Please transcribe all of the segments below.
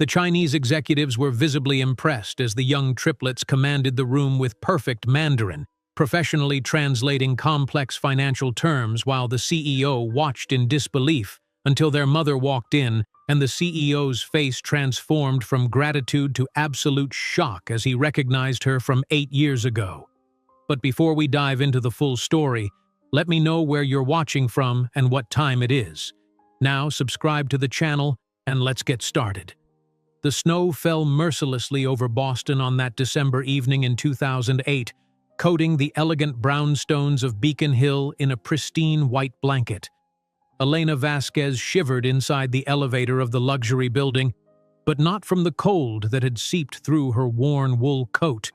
The Chinese executives were visibly impressed as the young triplets commanded the room with perfect Mandarin, professionally translating complex financial terms while the CEO watched in disbelief until their mother walked in and the CEO's face transformed from gratitude to absolute shock as he recognized her from 8 years ago. But before we dive into the full story, let me know where you're watching from and what time it is. Now subscribe to the channel and let's get started. The snow fell mercilessly over Boston on that December evening in 2008, coating the elegant brownstones of Beacon Hill in a pristine white blanket. Elena Vasquez shivered inside the elevator of the luxury building, but not from the cold that had seeped through her worn wool coat.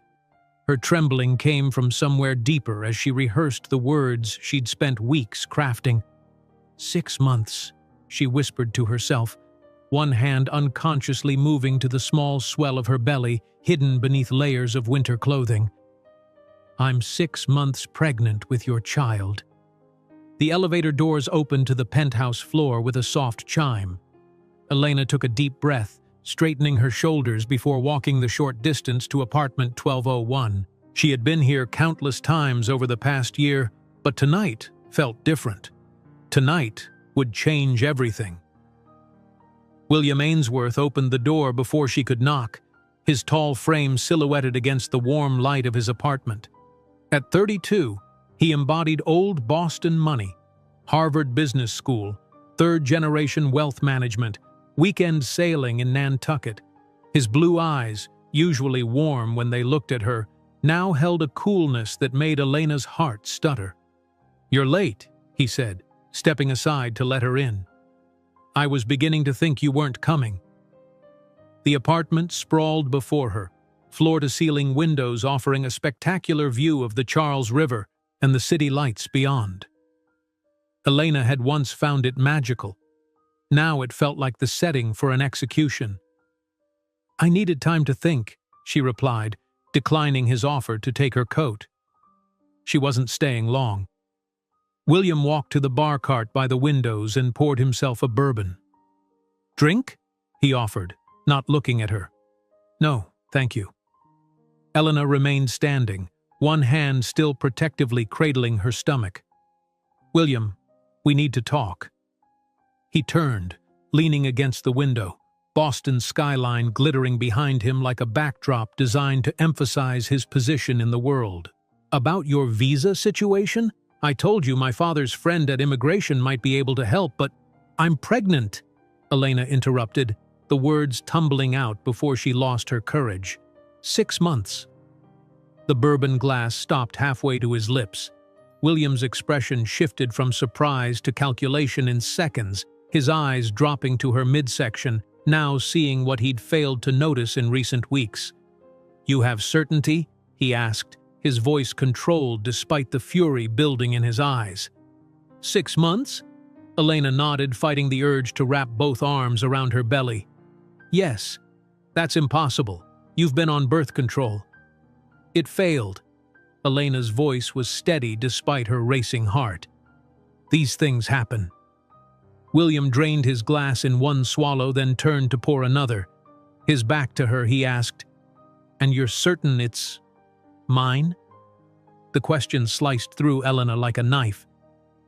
Her trembling came from somewhere deeper as she rehearsed the words she'd spent weeks crafting. 6 months, she whispered to herself, one hand unconsciously moving to the small swell of her belly, hidden beneath layers of winter clothing. I'm 6 months pregnant with your child. The elevator doors opened to the penthouse floor with a soft chime. Elena took a deep breath, straightening her shoulders before walking the short distance to apartment 1201. She had been here countless times over the past year, but tonight felt different. Tonight would change everything. William Ainsworth opened the door before she could knock, his tall frame silhouetted against the warm light of his apartment. At 32, he embodied old Boston money, Harvard Business School, third-generation wealth management, weekend sailing in Nantucket. His blue eyes, usually warm when they looked at her, now held a coolness that made Elena's heart stutter. "You're late," he said, stepping aside to let her in. "I was beginning to think you weren't coming." The apartment sprawled before her, floor-to-ceiling windows offering a spectacular view of the Charles River and the city lights beyond. Elena had once found it magical. Now it felt like the setting for an execution. "I needed time to think," she replied, declining his offer to take her coat. She wasn't staying long. William walked to the bar cart by the windows and poured himself a bourbon. "Drink?" he offered, not looking at her. "No, thank you." Elena remained standing, one hand still protectively cradling her stomach. "William, we need to talk." He turned, leaning against the window, Boston's skyline glittering behind him like a backdrop designed to emphasize his position in the world. "About your visa situation? I told you my father's friend at immigration might be able to help, but I'm pregnant," Elena interrupted, the words tumbling out before she lost her courage. 6 months. The bourbon glass stopped halfway to his lips. William's expression shifted from surprise to calculation in seconds, his eyes dropping to her midsection, now seeing what he'd failed to notice in recent weeks. "You have certainty?" he asked, his voice controlled despite the fury building in his eyes. 6 months? Elena nodded, fighting the urge to wrap both arms around her belly. "Yes, that's impossible. You've been on birth control." "It failed." Elena's voice was steady despite her racing heart. "These things happen." William drained his glass in one swallow, then turned to pour another. His back to her, he asked, "And you're certain it's mine?" The question sliced through Elena like a knife.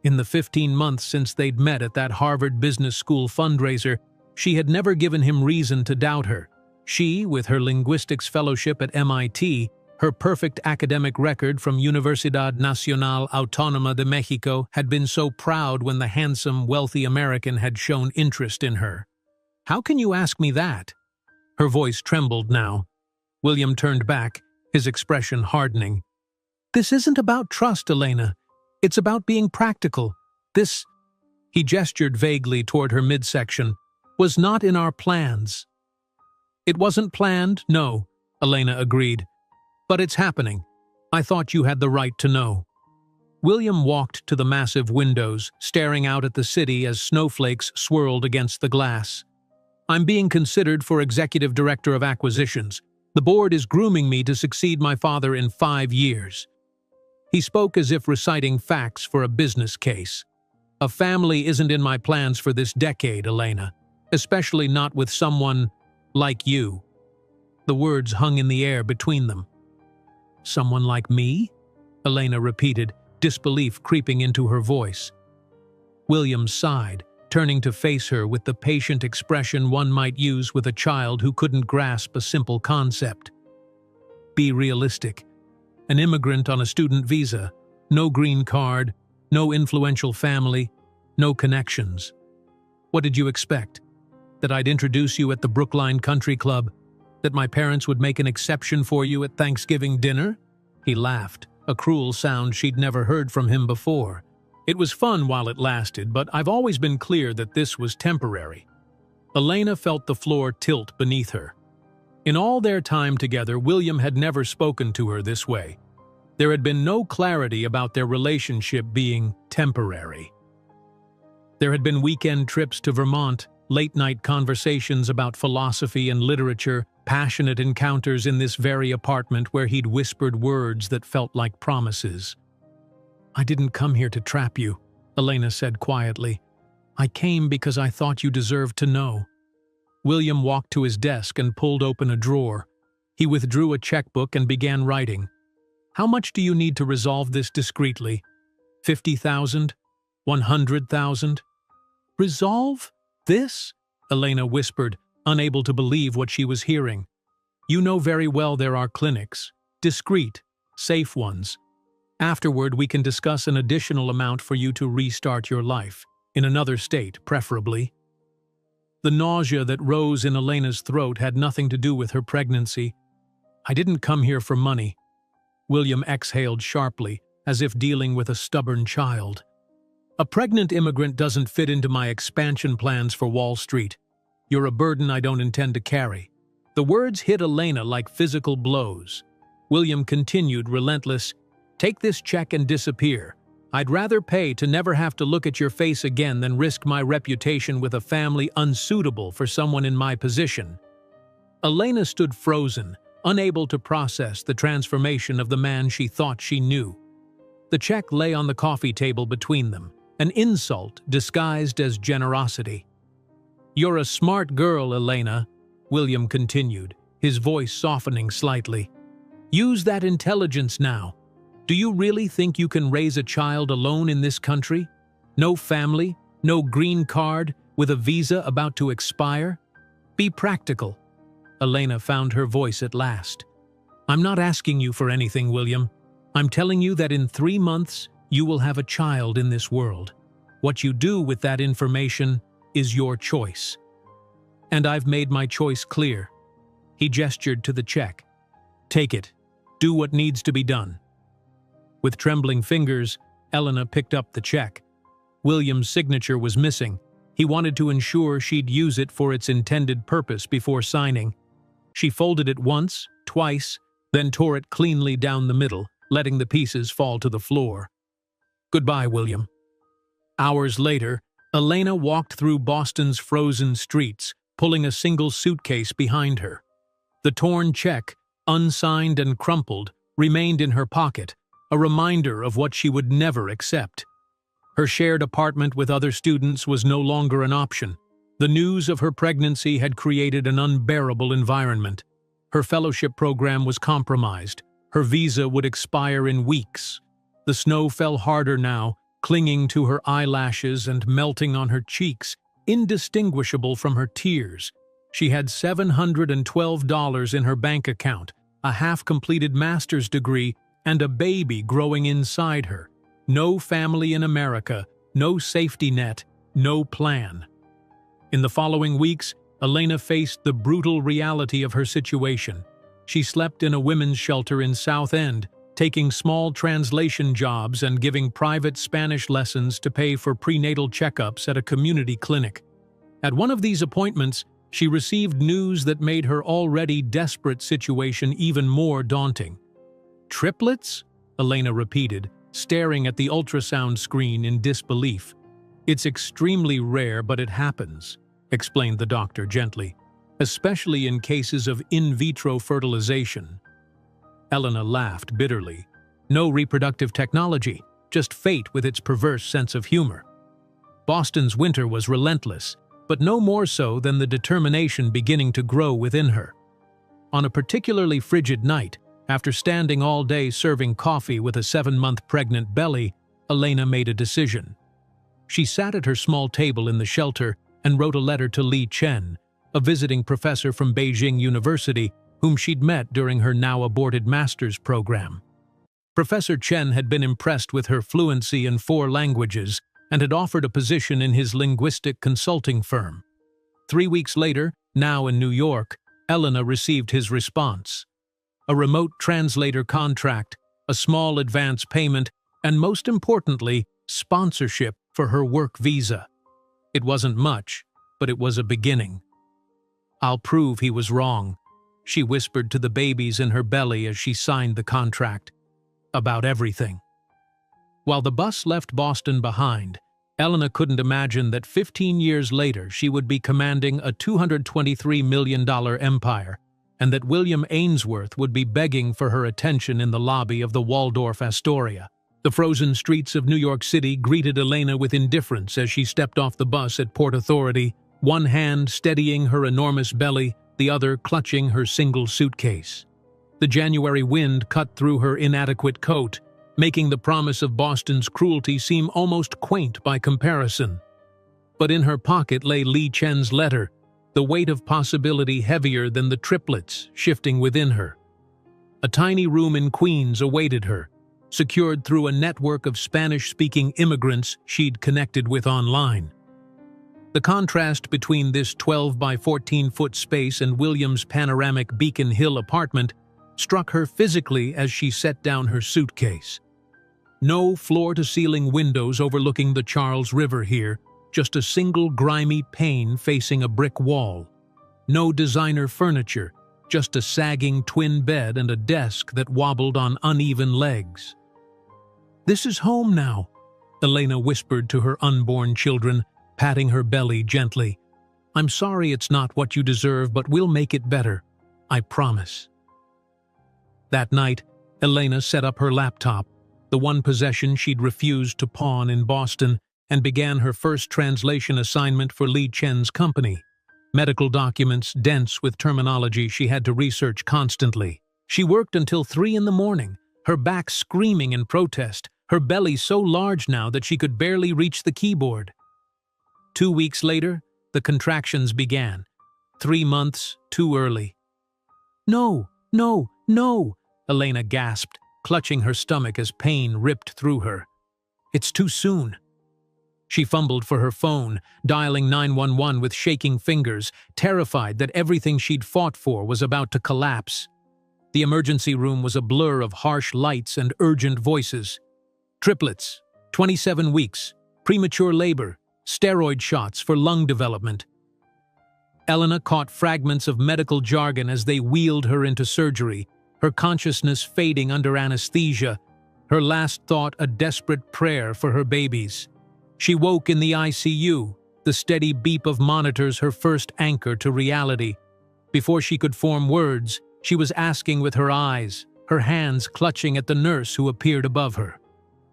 In the 15 months since they'd met at that Harvard Business School fundraiser, she had never given him reason to doubt her. She, with her linguistics fellowship at MIT, her perfect academic record from Universidad Nacional Autónoma de Mexico, had been so proud when the handsome, wealthy American had shown interest in her. "How can you ask me that?" Her voice trembled now. William turned back, his expression hardening. "This isn't about trust, Elena. It's about being practical. This," he gestured vaguely toward her midsection, "was not in our plans." "It wasn't planned, no," Elena agreed. "But it's happening. I thought you had the right to know." William walked to the massive windows, staring out at the city as snowflakes swirled against the glass. "I'm being considered for executive director of acquisitions. The board is grooming me to succeed my father in 5 years." He spoke as if reciting facts for a business case. "A family isn't in my plans for this decade, Elena, especially not with someone Like you. The words hung in the air between them. Someone like me? Elena repeated, disbelief creeping into her voice. William sighed, turning to face her with the patient expression one might use with a child who couldn't grasp a simple concept. Be realistic. An immigrant on a student visa, no green card, no influential family, no connections. What did you expect? That I'd introduce you at the Brookline Country Club? That my parents would make an exception for you at Thanksgiving dinner? He laughed, a cruel sound she'd never heard from him before. It was fun while it lasted, but I've always been clear that this was temporary. Elena felt the floor tilt beneath her. In all their time together, William had never spoken to her this way. There had been no clarity about their relationship being temporary. There had been weekend trips to Vermont, late-night conversations about philosophy and literature, passionate encounters in this very apartment where he'd whispered words that felt like promises. I didn't come here to trap you, Elena said quietly. I came because I thought you deserved to know. William walked to his desk and pulled open a drawer. He withdrew a checkbook and began writing. How much do you need to resolve this discreetly? 50,000? 100,000? Resolve? This? Elena whispered, unable to believe what she was hearing. You know very well there are clinics. Discreet, safe ones. Afterward, we can discuss an additional amount for you to restart your life, in another state, preferably. The nausea that rose in Elena's throat had nothing to do with her pregnancy. I didn't come here for money. William exhaled sharply, as if dealing with a stubborn child. A pregnant immigrant doesn't fit into my expansion plans for Wall Street. You're a burden I don't intend to carry. The words hit Elena like physical blows. William continued, relentless, Take this check and disappear. I'd rather pay to never have to look at your face again than risk my reputation with a family unsuitable for someone in my position. Elena stood frozen, unable to process the transformation of the man she thought she knew. The check lay on the coffee table between them, an insult disguised as generosity. You're a smart girl, Elena, William continued, his voice softening slightly. Use that intelligence now. Do you really think you can raise a child alone in this country? No family, no green card, with a visa about to expire? Be practical. Elena found her voice at last. I'm not asking you for anything, William. I'm telling you that in 3 months, you will have a child in this world. What you do with that information is your choice. And I've made my choice clear. He gestured to the check. Take it. Do what needs to be done. With trembling fingers, Elena picked up the check. William's signature was missing. He wanted to ensure she'd use it for its intended purpose before signing. She folded it once, twice, then tore it cleanly down the middle, letting the pieces fall to the floor. Goodbye, William. Hours later, Elena walked through Boston's frozen streets, pulling a single suitcase behind her. The torn check, unsigned and crumpled, remained in her pocket, a reminder of what she would never accept. Her shared apartment with other students was no longer an option. The news of her pregnancy had created an unbearable environment. Her fellowship program was compromised. Her visa would expire in weeks. The snow fell harder now, clinging to her eyelashes and melting on her cheeks, indistinguishable from her tears. She had $712 in her bank account, a half-completed master's degree, and a baby growing inside her. No family in America, no safety net, no plan. In the following weeks, Elena faced the brutal reality of her situation. She slept in a women's shelter in South End, taking small translation jobs and giving private Spanish lessons to pay for prenatal checkups at a community clinic. At one of these appointments, she received news that made her already desperate situation even more daunting. Triplets? Elena repeated, staring at the ultrasound screen in disbelief. It's extremely rare, but it happens, explained the doctor gently, especially in cases of in vitro fertilization. Elena laughed bitterly. No reproductive technology, just fate with its perverse sense of humor. Boston's winter was relentless. but no more so than the determination beginning to grow within her. On a particularly frigid night, after standing all day serving coffee with a 7-month pregnant belly, Elena made a decision. She sat at her small table in the shelter and wrote a letter to Li Chen, a visiting professor from Beijing University whom she'd met during her now-aborted master's program. Professor Chen had been impressed with her fluency in 4 languages and had offered a position in his linguistic consulting firm. 3 weeks later, now in New York, Elena received his response. A remote translator contract, a small advance payment, and most importantly, sponsorship for her work visa. It wasn't much, but it was a beginning. "I'll prove he was wrong," she whispered to the babies in her belly as she signed the contract. "About everything." While the bus left Boston behind, Elena couldn't imagine that 15 years later she would be commanding a $223 million empire, and that William Ainsworth would be begging for her attention in the lobby of the Waldorf Astoria. The frozen streets of New York City greeted Elena with indifference as she stepped off the bus at Port Authority, one hand steadying her enormous belly, the other clutching her single suitcase. The January wind cut through her inadequate coat, making the promise of Boston's cruelty seem almost quaint by comparison. But in her pocket lay Li Chen's letter, the weight of possibility heavier than the triplets shifting within her. A tiny room in Queens awaited her, secured through a network of Spanish-speaking immigrants she'd connected with online. The contrast between this 12 by 14-foot space and William's panoramic Beacon Hill apartment struck her physically as she set down her suitcase. No floor-to-ceiling windows overlooking the Charles River here, just a single grimy pane facing a brick wall. No designer furniture, just a sagging twin bed and a desk that wobbled on uneven legs. "This is home now," Elena whispered to her unborn children, patting her belly gently. "I'm sorry it's not what you deserve, but we'll make it better. I promise." That night, Elena set up her laptop, the one possession she'd refused to pawn in Boston, and began her first translation assignment for Li Chen's company. Medical documents dense with terminology she had to research constantly. She worked until 3 in the morning, her back screaming in protest, her belly so large now that she could barely reach the keyboard. 2 weeks later, the contractions began. 3 months too early. "No, no, no," Elena gasped, clutching her stomach as pain ripped through her. "It's too soon." She fumbled for her phone, dialing 911 with shaking fingers, terrified that everything she'd fought for was about to collapse. The emergency room was a blur of harsh lights and urgent voices. "Triplets, 27 weeks, premature labor, steroid shots for lung development." Elena caught fragments of medical jargon as they wheeled her into surgery, her consciousness fading under anesthesia, her last thought a desperate prayer for her babies. She woke in the ICU, the steady beep of monitors her first anchor to reality. Before she could form words, she was asking with her eyes, her hands clutching at the nurse who appeared above her.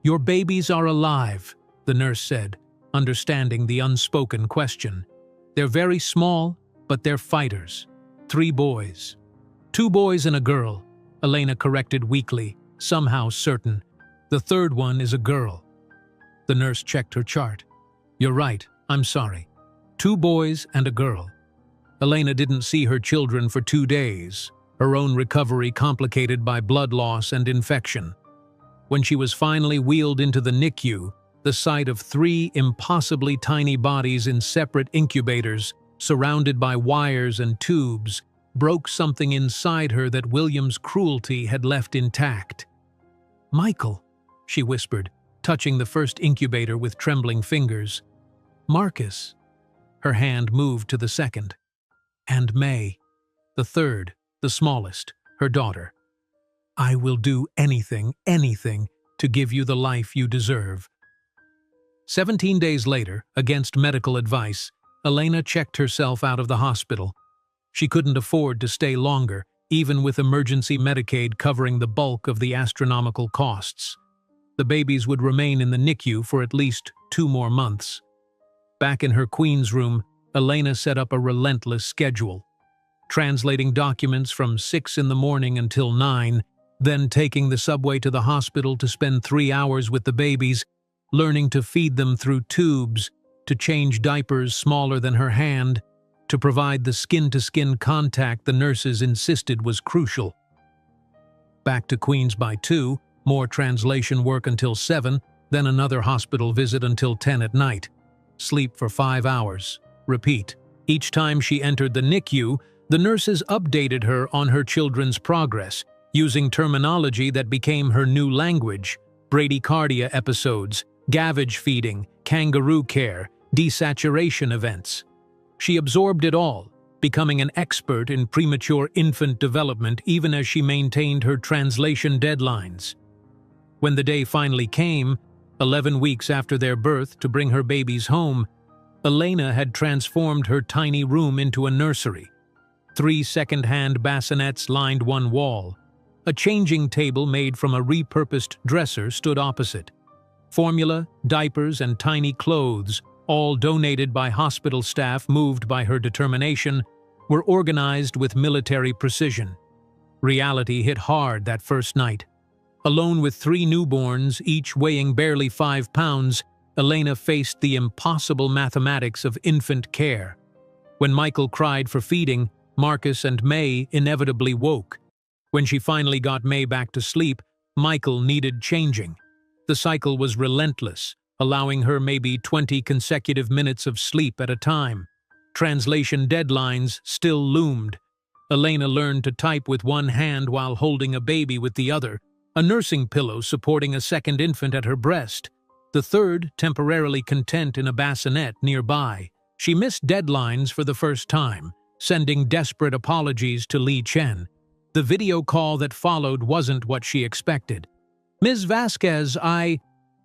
"Your babies are alive," the nurse said, understanding the unspoken question. "They're very small, but they're fighters. 3 boys. 2 boys and a girl," Elena corrected weakly, somehow certain. "The third one is a girl." The nurse checked her chart. "You're right, I'm sorry. 2 boys and a girl." Elena didn't see her children for 2 days, her own recovery complicated by blood loss and infection. When she was finally wheeled into the NICU, the sight of 3 impossibly tiny bodies in separate incubators, surrounded by wires and tubes, broke something inside her that William's cruelty had left intact. "Michael," she whispered, touching the first incubator with trembling fingers. "Marcus." Her hand moved to the second. "And May, the third, the smallest, her daughter. I will do anything, anything, to give you the life you deserve." 17 days later, against medical advice, Elena checked herself out of the hospital. She couldn't afford to stay longer, even with emergency Medicaid covering the bulk of the astronomical costs. The babies would remain in the NICU for at least 2 more months. Back in her Queens room, Elena set up a relentless schedule, translating documents from 6 in the morning until 9, then taking the subway to the hospital to spend 3 hours with the babies, learning to feed them through tubes, to change diapers smaller than her hand, to provide the skin-to-skin contact the nurses insisted was crucial. Back to Queens by 2, more translation work until 7, then another hospital visit until 10 at night. Sleep for 5 hours. Repeat. Each time she entered the NICU, the nurses updated her on her children's progress, using terminology that became her new language: bradycardia episodes, gavage feeding, kangaroo care, desaturation events. She absorbed it all, becoming an expert in premature infant development even as she maintained her translation deadlines. When the day finally came, 11 weeks after their birth, to bring her babies home, Elena had transformed her tiny room into a nursery. 3 second-hand bassinets lined one wall. A changing table made from a repurposed dresser stood opposite. Formula, diapers, and tiny clothes, all donated by hospital staff moved by her determination, were organized with military precision. Reality hit hard that first night. Alone with 3 newborns, each weighing barely 5 pounds, Elena faced the impossible mathematics of infant care. When Michael cried for feeding, Marcus and May inevitably woke. When she finally got May back to sleep, Michael needed changing. The cycle was relentless, allowing her maybe 20 consecutive minutes of sleep at a time. Translation deadlines still loomed. Elena learned to type with one hand while holding a baby with the other, a nursing pillow supporting a second infant at her breast, the third temporarily content in a bassinet nearby. She missed deadlines for the first time, sending desperate apologies to Li Chen. The video call that followed wasn't what she expected. "Ms. Vasquez,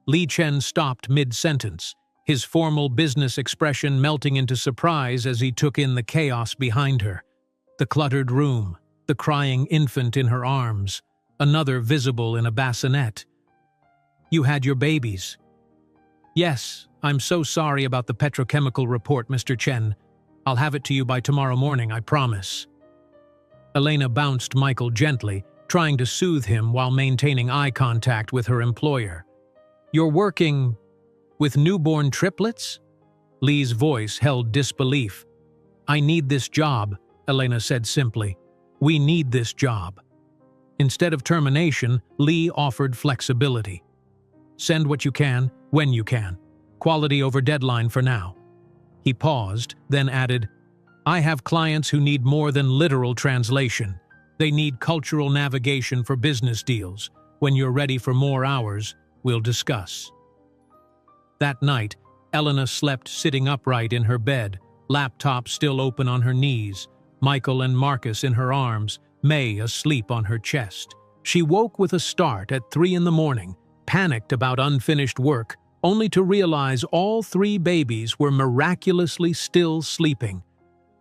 Li Chen stopped mid-sentence, his formal business expression melting into surprise as he took in the chaos behind her. The cluttered room, the crying infant in her arms, another visible in a bassinet. "You had your babies." "Yes, I'm so sorry about the petrochemical report, Mr. Chen. I'll have it to you by tomorrow morning, I promise." Elena bounced Michael gently, trying to soothe him while maintaining eye contact with her employer. "You're working with newborn triplets?" Lee's voice held disbelief. "I need this job," Elena said simply. "We need this job." Instead of termination, Lee offered flexibility. "Send what you can, when you can. Quality over deadline for now." He paused, then added, "I have clients who need more than literal translation. They need cultural navigation for business deals. When you're ready for more hours, we'll discuss." That night, Elena slept sitting upright in her bed, laptop still open on her knees, Michael and Marcus in her arms, May asleep on her chest. She woke with a start at 3 in the morning, panicked about unfinished work, only to realize all 3 babies were miraculously still sleeping.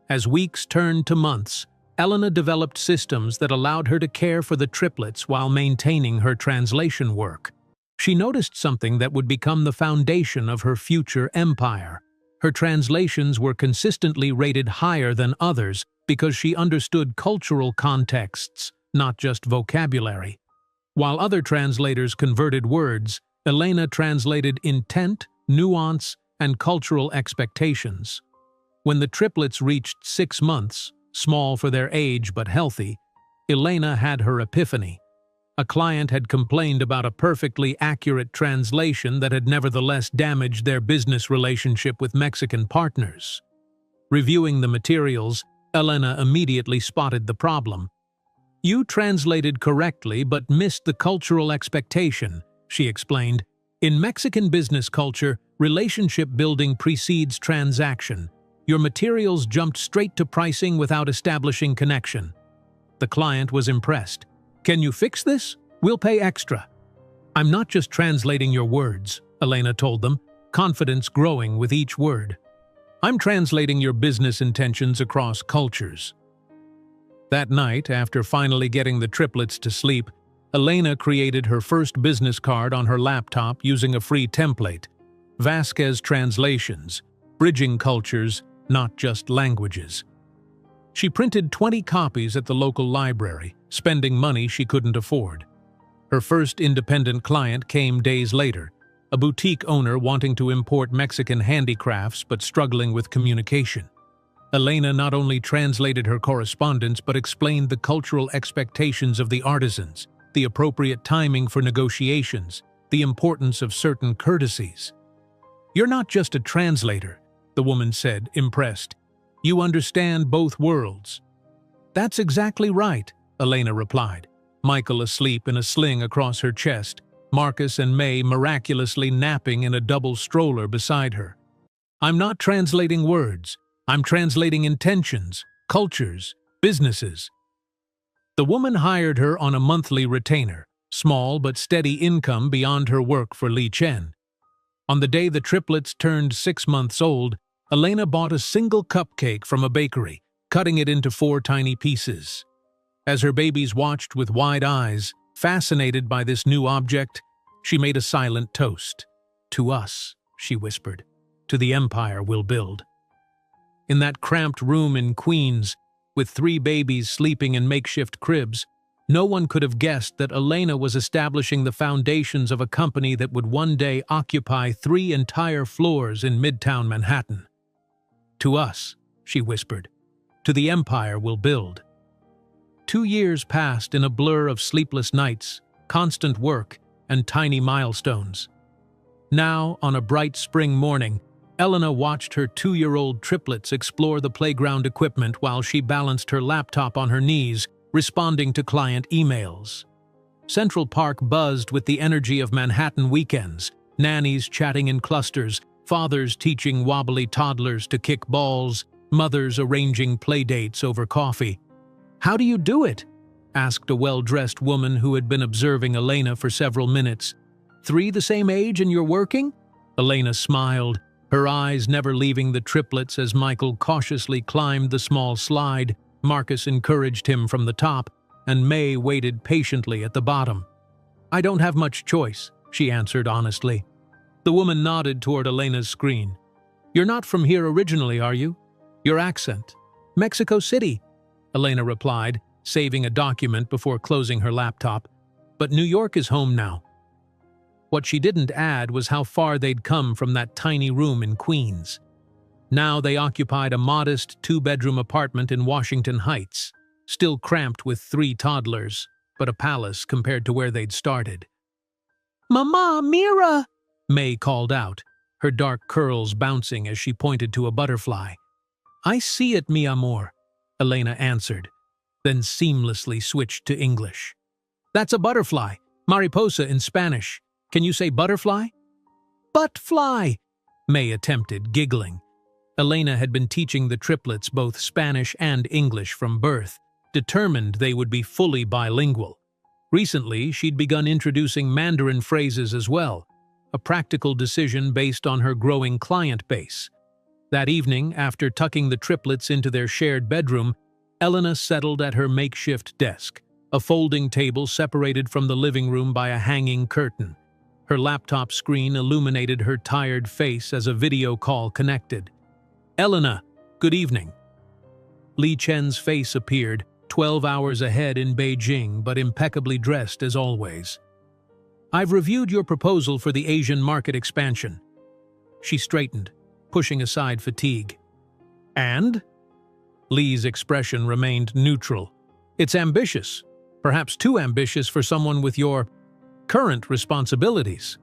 As weeks turned to months, Elena developed systems that allowed her to care for the triplets while maintaining her translation work. She noticed something that would become the foundation of her future empire. Her translations were consistently rated higher than others because she understood cultural contexts, not just vocabulary. While other translators converted words, Elena translated intent, nuance, and cultural expectations. When the triplets reached 6 months, small for their age but healthy, Elena had her epiphany. A client had complained about a perfectly accurate translation that had nevertheless damaged their business relationship with Mexican partners. Reviewing the materials, Elena immediately spotted the problem. "You translated correctly but missed the cultural expectation," she explained. "In Mexican business culture, relationship building precedes transaction. Your materials jumped straight to pricing without establishing connection." The client was impressed. "Can you fix this? We'll pay extra." "I'm not just translating your words," Elena told them, confidence growing with each word. "I'm translating your business intentions across cultures." That night, after finally getting the triplets to sleep, Elena created her first business card on her laptop using a free template. Vasquez Translations, Bridging Cultures, not just languages. She printed 20 copies at the local library, spending money she couldn't afford. Her first independent client came days later, a boutique owner wanting to import Mexican handicrafts but struggling with communication. Elena not only translated her correspondence but explained the cultural expectations of the artisans, the appropriate timing for negotiations, the importance of certain courtesies. "You're not just a translator," the woman said, impressed. "You understand both worlds." "That's exactly right," Elena replied, Michael asleep in a sling across her chest, Marcus and May miraculously napping in a double stroller beside her. "I'm not translating words. I'm translating intentions, cultures, businesses." The woman hired her on a monthly retainer, small but steady income beyond her work for Li Chen. On the day the triplets turned 6 months old, Elena bought a single cupcake from a bakery, cutting it into 4 tiny pieces. As her babies watched with wide eyes, fascinated by this new object, she made a silent toast. "To us," she whispered, "to the empire we'll build." In that cramped room in Queens, with 3 babies sleeping in makeshift cribs, no one could have guessed that Elena was establishing the foundations of a company that would one day occupy 3 entire floors in Midtown Manhattan. "To us," she whispered, "to the empire we'll build." 2 years passed in a blur of sleepless nights, constant work, and tiny milestones. Now, on a bright spring morning, Elena watched her 2-year-old triplets explore the playground equipment while she balanced her laptop on her knees, responding to client emails. Central Park buzzed with the energy of Manhattan weekends, nannies chatting in clusters, fathers teaching wobbly toddlers to kick balls, mothers arranging playdates over coffee. "How do you do it?" asked a well-dressed woman who had been observing Elena for several minutes. "3 the same age and you're working?" Elena smiled, her eyes never leaving the triplets as Michael cautiously climbed the small slide. Marcus encouraged him from the top, and May waited patiently at the bottom. "I don't have much choice," she answered honestly. The woman nodded toward Elena's screen. "You're not from here originally, are you?" "Your accent." "Mexico City," Elena replied, saving a document before closing her laptop. "But New York is home now." What she didn't add was how far they'd come from that tiny room in Queens. Now they occupied a modest 2-bedroom apartment in Washington Heights, still cramped with 3 toddlers, but a palace compared to where they'd started. "Mama, Mira!" May called out, her dark curls bouncing as she pointed to a butterfly. "I see it, mi amor," Elena answered, then seamlessly switched to English. "That's a butterfly, mariposa in Spanish. Can you say butterfly?" "Buttfly," May attempted, giggling. Elena had been teaching the triplets both Spanish and English from birth, determined they would be fully bilingual. Recently, she'd begun introducing Mandarin phrases as well, a practical decision based on her growing client base. That evening, after tucking the triplets into their shared bedroom, Elena settled at her makeshift desk, a folding table separated from the living room by a hanging curtain. Her laptop screen illuminated her tired face as a video call connected. "Elena, good evening." Li Chen's face appeared, 12 hours ahead in Beijing, but impeccably dressed as always. "I've reviewed your proposal for the Asian market expansion." She straightened, pushing aside fatigue. "And?" Li's expression remained neutral. "It's ambitious, perhaps too ambitious for someone with your current responsibilities."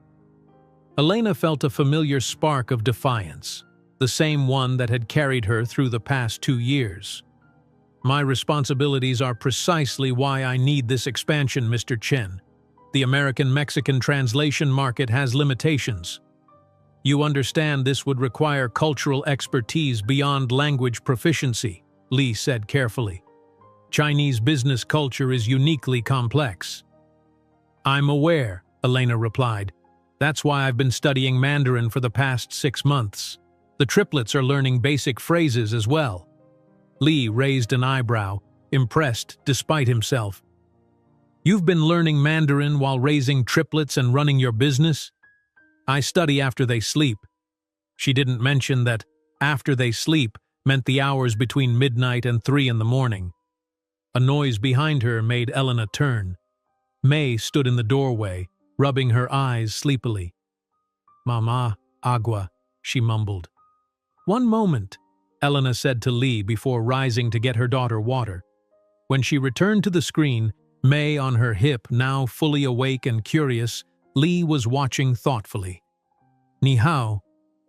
Elena felt a familiar spark of defiance, the same one that had carried her through the past 2 years. "My responsibilities are precisely why I need this expansion, Mr. Chen. The American-Mexican translation market has limitations. You understand this would require cultural expertise beyond language proficiency," Li said carefully. "Chinese business culture is uniquely complex." "I'm aware," Elena replied. "That's why I've been studying Mandarin for the past 6 months. The triplets are learning basic phrases as well." Li raised an eyebrow, impressed despite himself. "You've been learning Mandarin while raising triplets and running your business?" "I study after they sleep." She didn't mention that after they sleep meant the hours between midnight and 3 in the morning. A noise behind her made Elena turn. May stood in the doorway, rubbing her eyes sleepily. "Mama, agua," she mumbled. "One moment," Elena said to Lee before rising to get her daughter water. When she returned to the screen, May on her hip, now fully awake and curious, Lee was watching thoughtfully. "Ni hao,"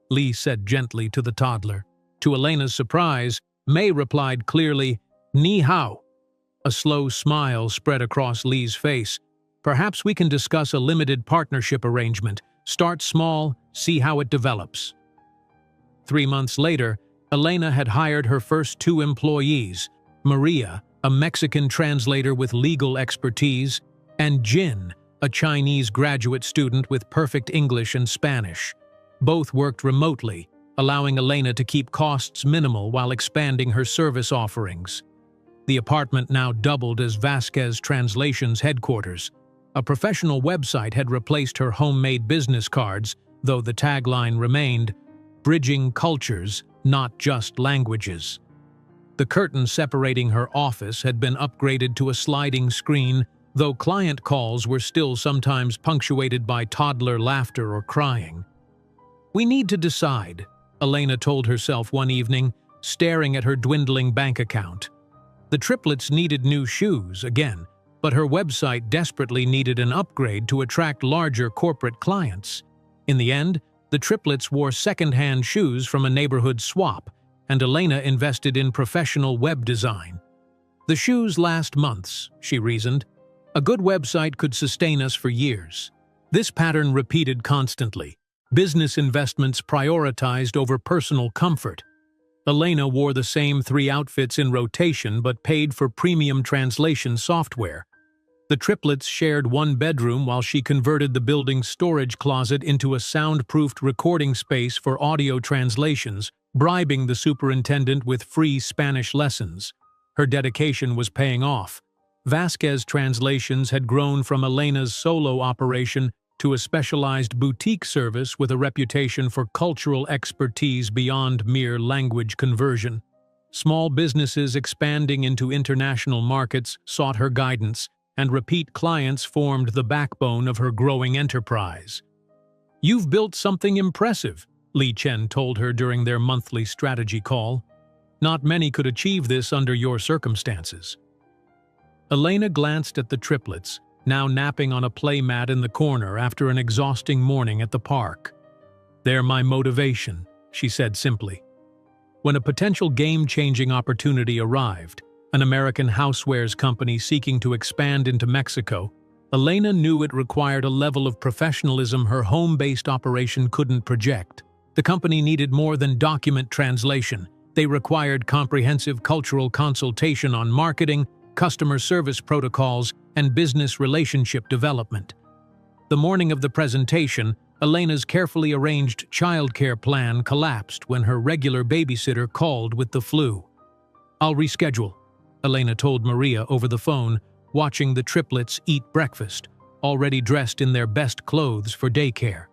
Lee said gently to the toddler. To Elena's surprise, May replied clearly, "Ni hao." A slow smile spread across Lee's face. "Perhaps we can discuss a limited partnership arrangement. Start small, see how it develops." 3 months later, Elena had hired her first 2 employees, Maria, a Mexican translator with legal expertise, and Jin, a Chinese graduate student with perfect English and Spanish. Both worked remotely, allowing Elena to keep costs minimal while expanding her service offerings. The apartment now doubled as Vasquez Translation's headquarters. A professional website had replaced her homemade business cards, though the tagline remained, "Bridging cultures, not just languages." The curtain separating her office had been upgraded to a sliding screen, though client calls were still sometimes punctuated by toddler laughter or crying. "We need to decide," Elena told herself one evening, staring at her dwindling bank account. The triplets needed new shoes, again, but her website desperately needed an upgrade to attract larger corporate clients. In the end, the triplets wore second-hand shoes from a neighborhood swap, and Elena invested in professional web design. "The shoes last months," she reasoned. "A good website could sustain us for years." This pattern repeated constantly. Business investments prioritized over personal comfort. Elena wore the same 3 outfits in rotation but paid for premium translation software. The triplets shared one bedroom while she converted the building's storage closet into a soundproofed recording space for audio translations, bribing the superintendent with free Spanish lessons. Her dedication was paying off. Vasquez Translations had grown from Elena's solo operation to a specialized boutique service with a reputation for cultural expertise beyond mere language conversion. Small businesses expanding into international markets sought her guidance, and repeat clients formed the backbone of her growing enterprise. "You've built something impressive," Li Chen told her during their monthly strategy call. "Not many could achieve this under your circumstances." Elena glanced at the triplets, now napping on a playmat in the corner after an exhausting morning at the park. "They're my motivation," she said simply. When a potential game-changing opportunity arrived, an American housewares company seeking to expand into Mexico, Elena knew it required a level of professionalism her home-based operation couldn't project. The company needed more than document translation. They required comprehensive cultural consultation on marketing, customer service protocols, and business relationship development. The morning of the presentation, Elena's carefully arranged childcare plan collapsed when her regular babysitter called with the flu. "I'll reschedule," Elena told Maria over the phone, watching the triplets eat breakfast, already dressed in their best clothes for daycare.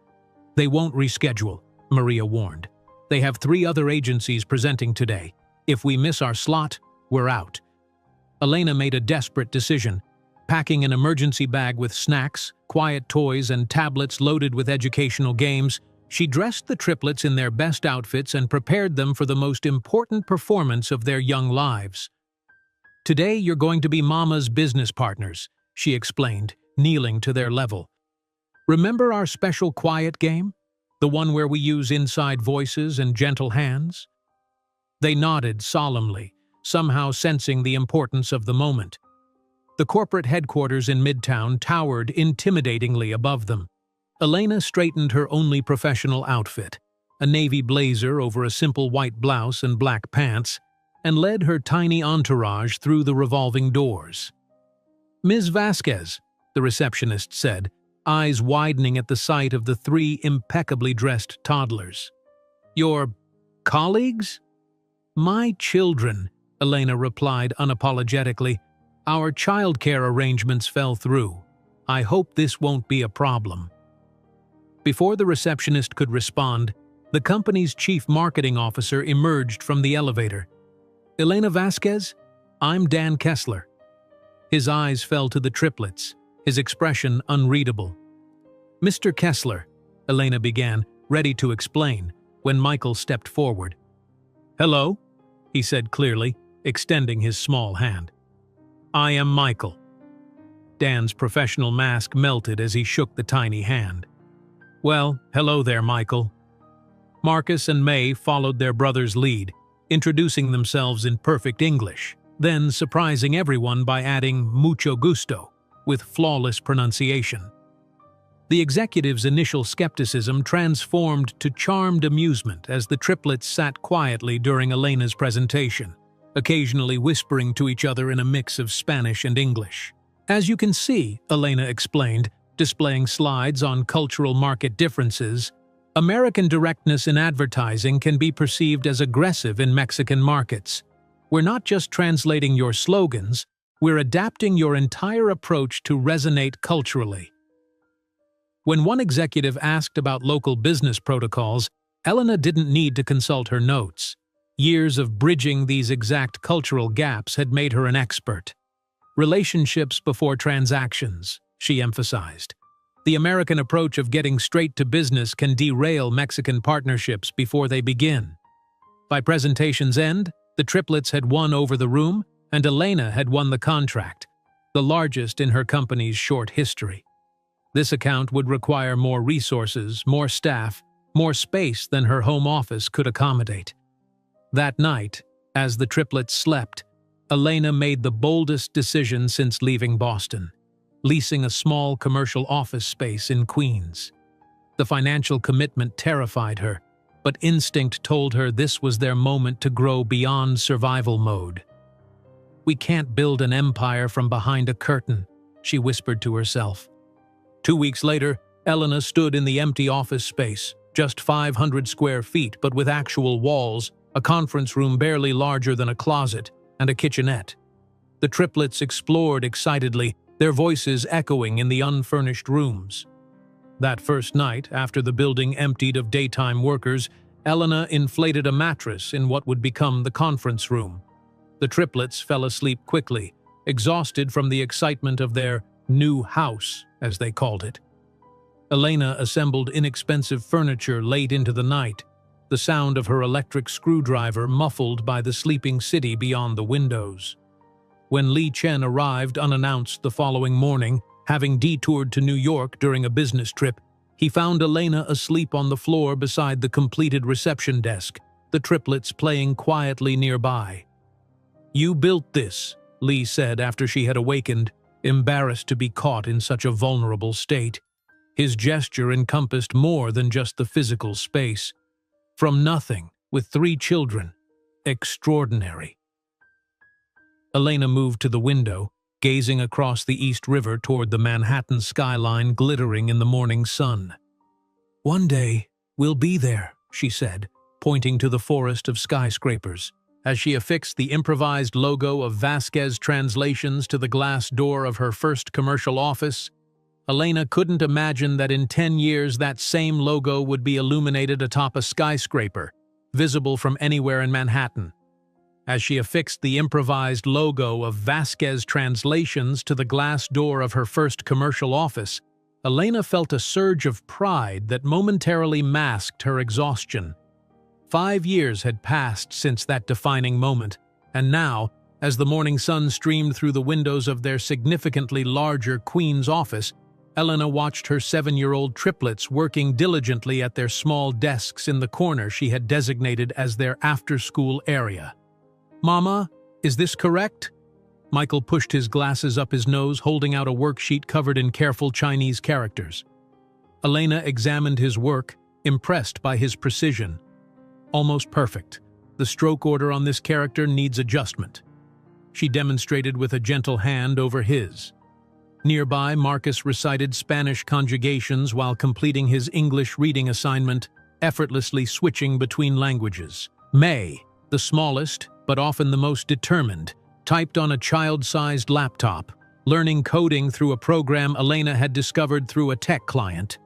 "They won't reschedule," Maria warned. "They have 3 other agencies presenting today. If we miss our slot, we're out." Elena made a desperate decision. Packing an emergency bag with snacks, quiet toys, and tablets loaded with educational games, she dressed the triplets in their best outfits and prepared them for the most important performance of their young lives. "Today you're going to be Mama's business partners," she explained, kneeling to their level. "Remember our special quiet game? The one where we use inside voices and gentle hands?" They nodded solemnly, somehow sensing the importance of the moment. The corporate headquarters in Midtown towered intimidatingly above them. Elena straightened her only professional outfit, a navy blazer over a simple white blouse and black pants, and led her tiny entourage through the revolving doors. "Ms. Vasquez," the receptionist said, eyes widening at the sight of the 3 impeccably dressed toddlers. "Your colleagues?" "My children," Elena replied unapologetically. "Our childcare arrangements fell through. I hope this won't be a problem." Before the receptionist could respond, The company's chief marketing officer emerged from the elevator. "Elena Vasquez? I'm Dan Kessler." His eyes fell to the triplets, his expression unreadable. "Mr. Kessler," Elena began, ready to explain, when Michael stepped forward. "Hello," he said clearly, extending his small hand. "I am Michael." Dan's professional mask melted as he shook the tiny hand. "Well, hello there, Michael." Marcus and May followed their brother's lead, introducing themselves in perfect English, then surprising everyone by adding "mucho gusto" with flawless pronunciation. The executive's initial skepticism transformed to charmed amusement as the triplets sat quietly during Elena's presentation, occasionally whispering to each other in a mix of Spanish and English. "As you can see," Elena explained, displaying slides on cultural market differences, "American directness in advertising can be perceived as aggressive in Mexican markets. We're not just translating your slogans, we're adapting your entire approach to resonate culturally." When one executive asked about local business protocols, Elena didn't need to consult her notes. Years of bridging these exact cultural gaps had made her an expert. "Relationships before transactions," she emphasized. "The American approach of getting straight to business can derail Mexican partnerships before they begin." By presentation's end, the triplets had won over the room, and Elena had won the contract, the largest in her company's short history. This account would require more resources, more staff, more space than her home office could accommodate. That night, as the triplets slept, Elena made the boldest decision since leaving Boston, leasing a small commercial office space in Queens. The financial commitment terrified her, but instinct told her this was their moment to grow beyond survival mode. "We can't build an empire from behind a curtain," she whispered to herself. 2 weeks later, Elena stood in the empty office space, just 500 square feet but with actual walls, a conference room barely larger than a closet, and a kitchenette. The triplets explored excitedly, their voices echoing in the unfurnished rooms. That first night, after the building emptied of daytime workers, Elena inflated a mattress in what would become the conference room. The triplets fell asleep quickly, exhausted from the excitement of their new house, as they called it. Elena assembled inexpensive furniture late into the night, the sound of her electric screwdriver muffled by the sleeping city beyond the windows. When Li Chen arrived unannounced the following morning, having detoured to New York during a business trip, he found Elena asleep on the floor beside the completed reception desk, the triplets playing quietly nearby. "You built this," Li said after she had awakened, embarrassed to be caught in such a vulnerable state. His gesture encompassed more than just the physical space. "From nothing, with 3 children. Extraordinary." Elena moved to the window, gazing across the East River toward the Manhattan skyline glittering in the morning sun. "One day, we'll be there," she said, pointing to the forest of skyscrapers. As she affixed the improvised logo of Vasquez Translations to the glass door of her first commercial office, Elena couldn't imagine that in 10 years that same logo would be illuminated atop a skyscraper, visible from anywhere in Manhattan. As she affixed the improvised logo of Vasquez Translations to the glass door of her first commercial office, Elena felt a surge of pride that momentarily masked her exhaustion. 5 years had passed since that defining moment, and now, as the morning sun streamed through the windows of their significantly larger Queens office, Elena watched her 7-year-old triplets working diligently at their small desks in the corner she had designated as their after-school area. "Mama, is this correct?" Michael pushed his glasses up his nose, holding out a worksheet covered in careful Chinese characters. Elena examined his work, impressed by his precision. "Almost perfect. The stroke order on this character needs adjustment." She demonstrated with a gentle hand over his. Nearby, Marcus recited Spanish conjugations while completing his English reading assignment, effortlessly switching between languages. May, the smallest, but often the most determined, typed on a child-sized laptop, learning coding through a program Elena had discovered through a tech client.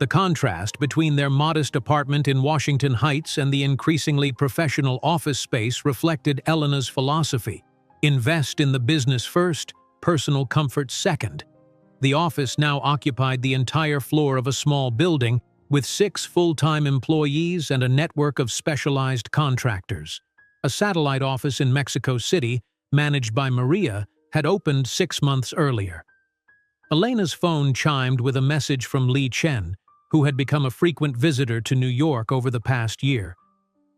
The contrast between their modest apartment in Washington Heights and the increasingly professional office space reflected Elena's philosophy: invest in the business first, personal comfort second. The office now occupied the entire floor of a small building, with 6 full-time employees and a network of specialized contractors. A satellite office in Mexico City, managed by Maria, had opened 6 months earlier. Elena's phone chimed with a message from Li Chen, who had become a frequent visitor to New York over the past year.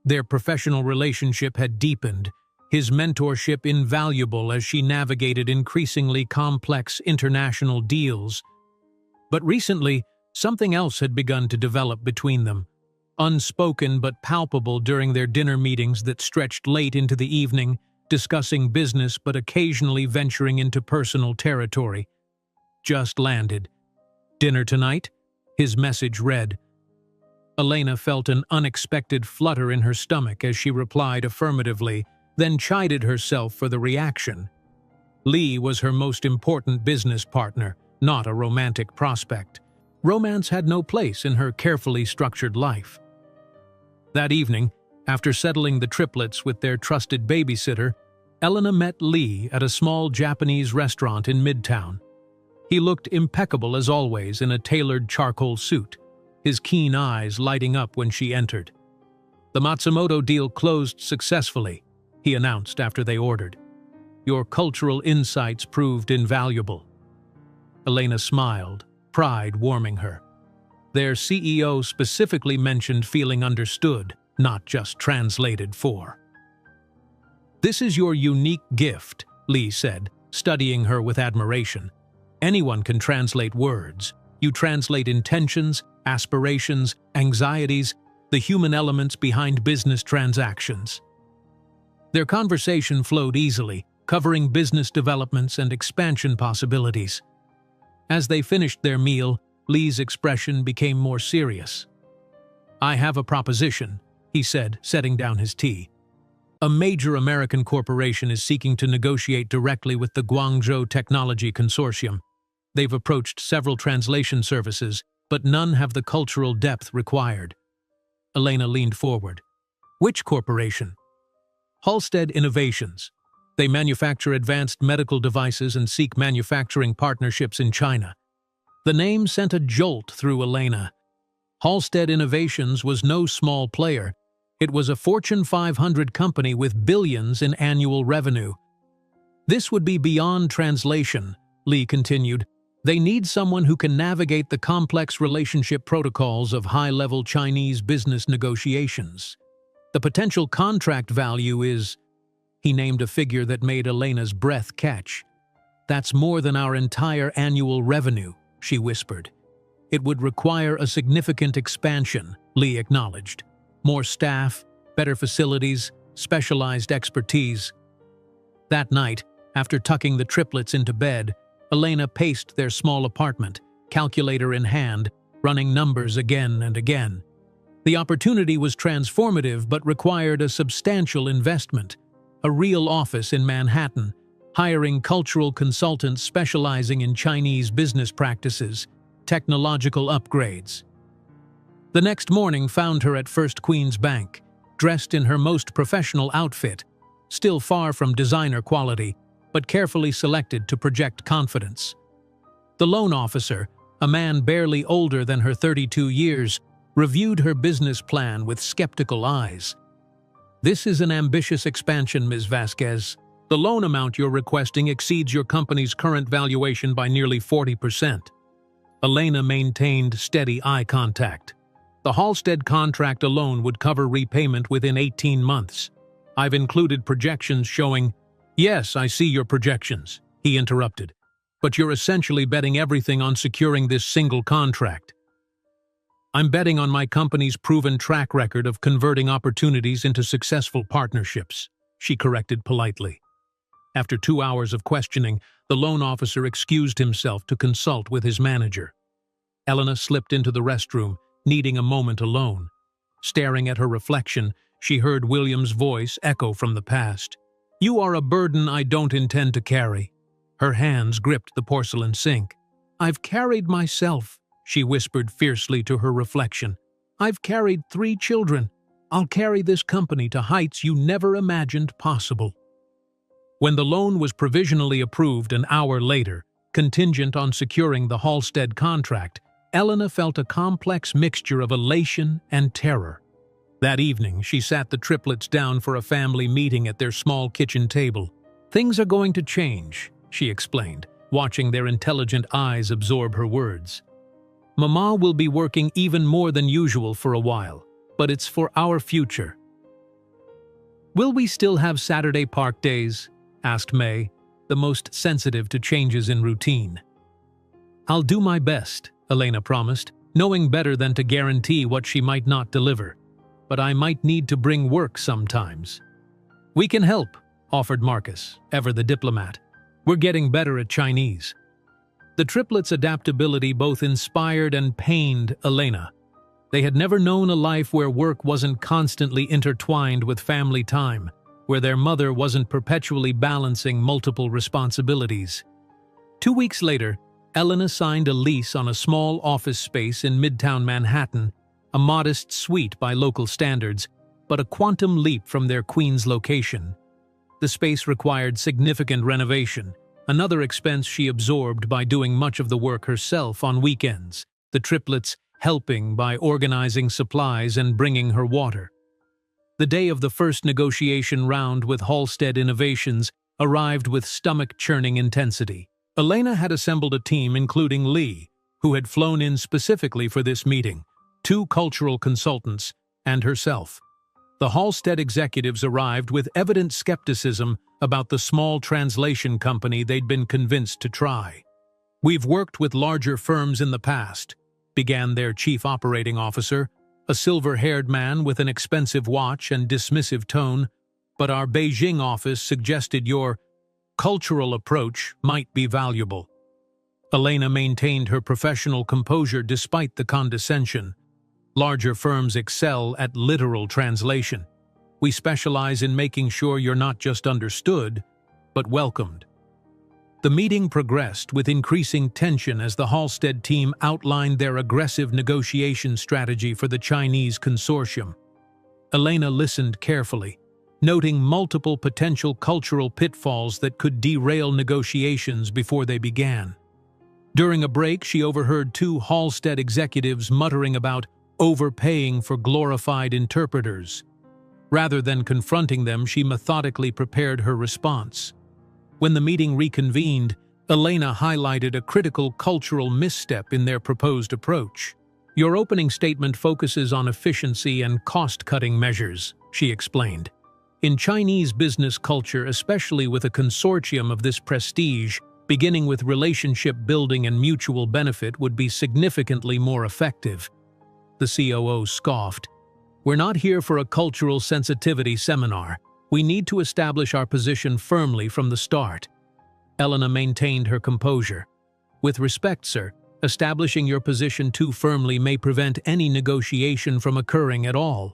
Their professional relationship had deepened, his mentorship invaluable as she navigated increasingly complex international deals. But recently, something else had begun to develop between them, unspoken but palpable during their dinner meetings that stretched late into the evening, discussing business but occasionally venturing into personal territory. Just landed. Dinner tonight? His message read. Elena felt an unexpected flutter in her stomach as she replied affirmatively, then chided herself for the reaction. Li was her most important business partner, not a romantic prospect. Romance had no place in her carefully structured life. That evening, after settling the triplets with their trusted babysitter, Elena met Li at a small Japanese restaurant in Midtown. He looked impeccable as always in a tailored charcoal suit, his keen eyes lighting up when she entered. "The Matsumoto deal closed successfully," he announced after they ordered. "Your cultural insights proved invaluable." Elena smiled, pride warming her. Their CEO specifically mentioned feeling understood, not just translated for. "This is your unique gift," Li said, studying her with admiration. "Anyone can translate words. You translate intentions, aspirations, anxieties, the human elements behind business transactions." Their conversation flowed easily, covering business developments and expansion possibilities. As they finished their meal, Li's expression became more serious. "I have a proposition," he said, setting down his tea. "A major American corporation is seeking to negotiate directly with the Guangzhou Technology Consortium. They've approached several translation services, but none have the cultural depth required." Elena leaned forward. "Which corporation?" "Halstead Innovations. They manufacture advanced medical devices and seek manufacturing partnerships in China." The name sent a jolt through Elena. Halstead Innovations was no small player. It was a Fortune 500 company with billions in annual revenue. "This would be beyond translation," Li continued. "They need someone who can navigate the complex relationship protocols of high-level Chinese business negotiations. The potential contract value is..." He named a figure that made Elena's breath catch. "That's more than our entire annual revenue," she whispered. "It would require a significant expansion," Li acknowledged. "More staff, better facilities, specialized expertise." That night, after tucking the triplets into bed, Elena paced their small apartment, calculator in hand, running numbers again and again. The opportunity was transformative but required a substantial investment. A real office in Manhattan, hiring cultural consultants specializing in Chinese business practices, technological upgrades. The next morning found her at First Queen's Bank, dressed in her most professional outfit, still far from designer quality, but carefully selected to project confidence. The loan officer, a man barely older than her 32 years, reviewed her business plan with skeptical eyes. "This is an ambitious expansion, Ms. Vasquez. The loan amount you're requesting exceeds your company's current valuation by nearly 40%. Elena maintained steady eye contact. "The Halstead contract alone would cover repayment within 18 months. I've included projections showing..." "Yes, I see your projections," he interrupted. "But you're essentially betting everything on securing this single contract." "I'm betting on my company's proven track record of converting opportunities into successful partnerships," she corrected politely. After 2 hours of questioning, the loan officer excused himself to consult with his manager. Elena slipped into the restroom, needing a moment alone. Staring at her reflection, she heard William's voice echo from the past. "You are a burden I don't intend to carry." Her hands gripped the porcelain sink. "I've carried myself," she whispered fiercely to her reflection. "I've carried 3 children. I'll carry this company to heights you never imagined possible." When the loan was provisionally approved an hour later, contingent on securing the Halstead contract, Elena felt a complex mixture of elation and terror. That evening, she sat the triplets down for a family meeting at their small kitchen table. "Things are going to change," she explained, watching their intelligent eyes absorb her words. "Mama will be working even more than usual for a while, but it's for our future." "Will we still have Saturday park days?" asked May, the most sensitive to changes in routine. "I'll do my best," Elena promised, knowing better than to guarantee what she might not deliver. "But I might need to bring work sometimes." "We can help," offered Marcus, ever the diplomat. "We're getting better at Chinese." The triplets' adaptability both inspired and pained Elena. They had never known a life where work wasn't constantly intertwined with family time, where their mother wasn't perpetually balancing multiple responsibilities. 2 weeks later, Elena signed a lease on a small office space in Midtown Manhattan, a modest suite by local standards, but a quantum leap from their Queens location. The space required significant renovation, another expense she absorbed by doing much of the work herself on weekends, the triplets helping by organizing supplies and bringing her water. The day of the first negotiation round with Halstead Innovations arrived with stomach-churning intensity. Elena had assembled a team including Lee, who had flown in specifically for this meeting, 2 cultural consultants, and herself. The Halstead executives arrived with evident skepticism about the small translation company they'd been convinced to try. "We've worked with larger firms in the past," began their chief operating officer, a silver-haired man with an expensive watch and dismissive tone, "but our Beijing office suggested your cultural approach might be valuable." Elena maintained her professional composure despite the condescension. "Larger firms excel at literal translation. We specialize in making sure you're not just understood, but welcomed." The meeting progressed with increasing tension as the Halstead team outlined their aggressive negotiation strategy for the Chinese consortium. Elena listened carefully, noting multiple potential cultural pitfalls that could derail negotiations before they began. During a break, she overheard 2 Halstead executives muttering about overpaying for glorified interpreters. Rather than confronting them, she methodically prepared her response. When the meeting reconvened, Elena highlighted a critical cultural misstep in their proposed approach. "Your opening statement focuses on efficiency and cost-cutting measures," she explained. "In Chinese business culture, especially with a consortium of this prestige, beginning with relationship building and mutual benefit would be significantly more effective." The COO scoffed. "We're not here for a cultural sensitivity seminar. We need to establish our position firmly from the start." Elena maintained her composure. "With respect, sir, establishing your position too firmly may prevent any negotiation from occurring at all."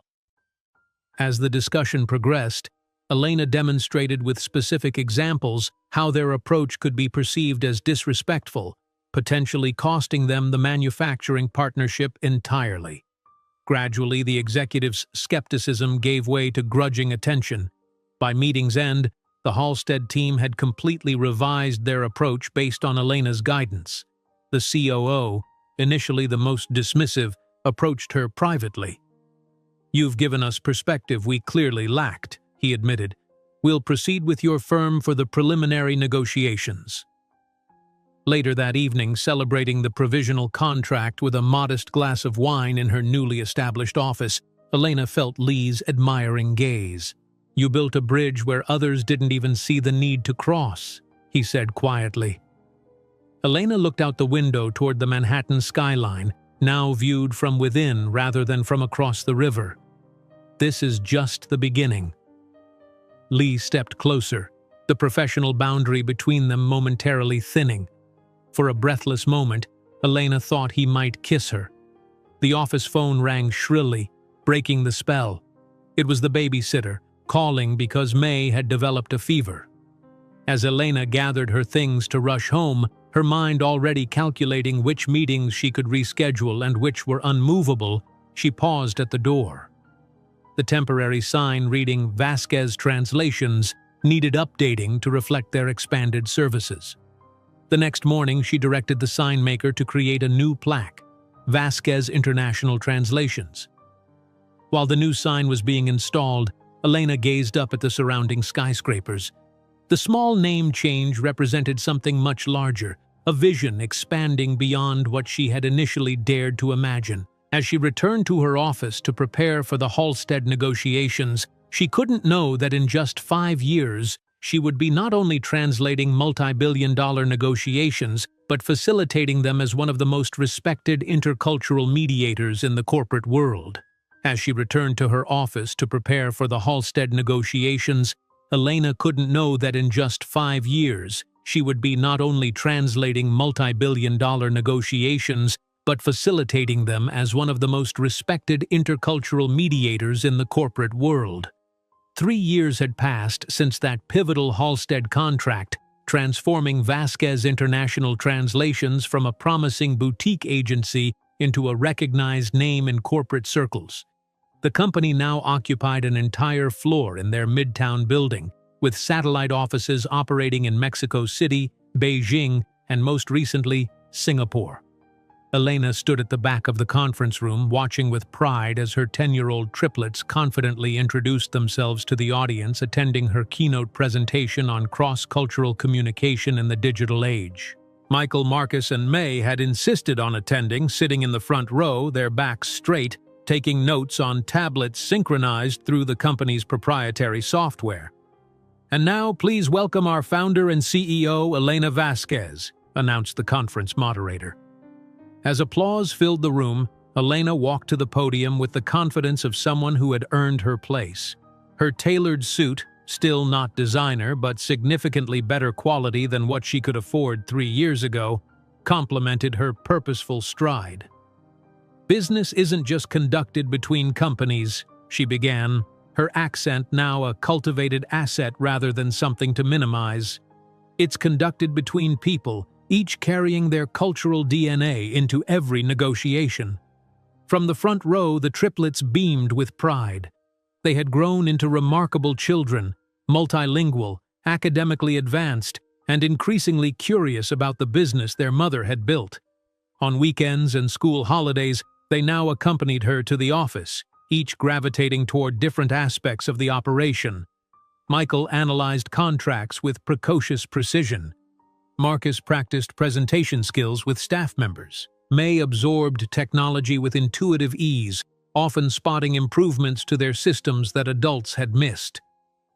As the discussion progressed, Elena demonstrated with specific examples how their approach could be perceived as disrespectful, potentially costing them the manufacturing partnership entirely. Gradually, the executives' skepticism gave way to grudging attention. By meeting's end, the Halstead team had completely revised their approach based on Elena's guidance. The COO, initially the most dismissive, approached her privately. "You've given us perspective we clearly lacked," he admitted. "We'll proceed with your firm for the preliminary negotiations." Later that evening, celebrating the provisional contract with a modest glass of wine in her newly established office, Elena felt Lee's admiring gaze. "You built a bridge where others didn't even see the need to cross," he said quietly. Elena looked out the window toward the Manhattan skyline, now viewed from within rather than from across the river. "This is just the beginning." Lee stepped closer, the professional boundary between them momentarily thinning. For a breathless moment, Elena thought he might kiss her. The office phone rang shrilly, breaking the spell. It was the babysitter, calling because May had developed a fever. As Elena gathered her things to rush home, Her mind already calculating which meetings she could reschedule and which were unmovable, she paused at the door. The temporary sign reading Vasquez Translations needed updating to reflect their expanded services. The next morning, she directed the sign maker to create a new plaque, Vasquez International Translations. While the new sign was being installed, Elena gazed up at the surrounding skyscrapers. The small name change represented something much larger, a vision expanding beyond what she had initially dared to imagine. As she returned to her office to prepare for the Halstead negotiations, she couldn't know that in just 5 years, she would be not only translating multi-billion-dollar negotiations, but facilitating them as one of the most respected intercultural mediators in the corporate world. As she returned to her office to prepare for the Halstead negotiations, Elena couldn't know that in just 5 years, she would be not only translating multi-billion-dollar negotiations, but facilitating them as one of the most respected intercultural mediators in the corporate world. 3 years had passed since that pivotal Halstead contract, transforming Vasquez International Translations from a promising boutique agency into a recognized name in corporate circles. The company now occupied an entire floor in their Midtown building, with satellite offices operating in Mexico City, Beijing, and most recently, Singapore. Elena stood at the back of the conference room, watching with pride as her 10-year-old triplets confidently introduced themselves to the audience attending her keynote presentation on cross-cultural communication in the digital age. Michael, Marcus, and May had insisted on attending, sitting in the front row, their backs straight, taking notes on tablets synchronized through the company's proprietary software. "And now, please welcome our founder and CEO, Elena Vasquez," announced the conference moderator. As applause filled the room, Elena walked to the podium with the confidence of someone who had earned her place. Her tailored suit, still not designer but significantly better quality than what she could afford 3 years ago, complemented her purposeful stride. "Business isn't just conducted between companies," she began, her accent now a cultivated asset rather than something to minimize. "It's conducted between people, each carrying their cultural DNA into every negotiation." From the front row, the triplets beamed with pride. They had grown into remarkable children, multilingual, academically advanced, and increasingly curious about the business their mother had built. On weekends and school holidays, they now accompanied her to the office, each gravitating toward different aspects of the operation. Michael analyzed contracts with precocious precision. Marcus practiced presentation skills with staff members. May absorbed technology with intuitive ease, often spotting improvements to their systems that adults had missed.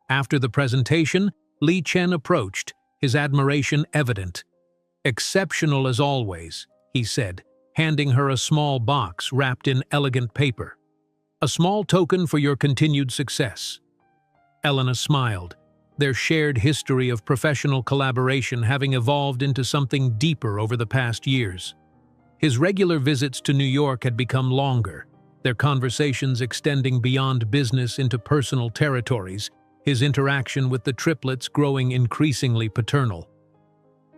After the presentation, Li Chen approached, his admiration evident. "Exceptional as always," he said, handing her a small box wrapped in elegant paper. "A small token for your continued success." Elena smiled, their shared history of professional collaboration having evolved into something deeper over the past years. His regular visits to New York had become longer, their conversations extending beyond business into personal territories, his interaction with the triplets growing increasingly paternal.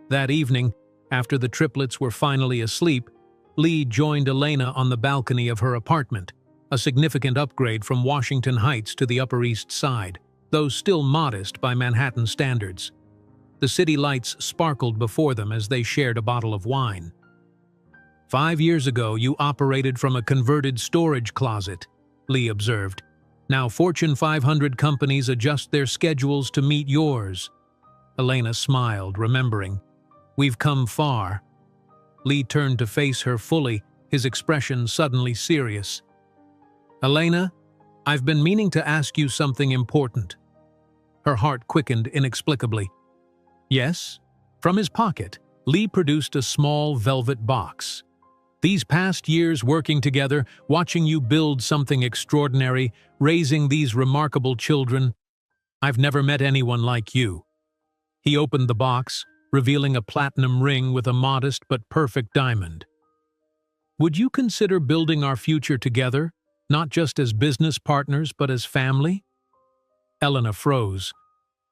That evening, after the triplets were finally asleep, Lee joined Elena on the balcony of her apartment, a significant upgrade from Washington Heights to the Upper East Side, though still modest by Manhattan standards. The city lights sparkled before them as they shared a bottle of wine. "5 years ago, you operated from a converted storage closet," Lee observed. "Now Fortune 500 companies adjust their schedules to meet yours." Elena smiled, remembering. "We've come far." Lee turned to face her fully, his expression suddenly serious. "Elena, I've been meaning to ask you something important." Her heart quickened inexplicably. "Yes?" From his pocket, Lee produced a small velvet box. "These past years working together, watching you build something extraordinary, raising these remarkable children, I've never met anyone like you." He opened the box, revealing a platinum ring with a modest but perfect diamond. "Would you consider building our future together, not just as business partners but as family?" Elena froze,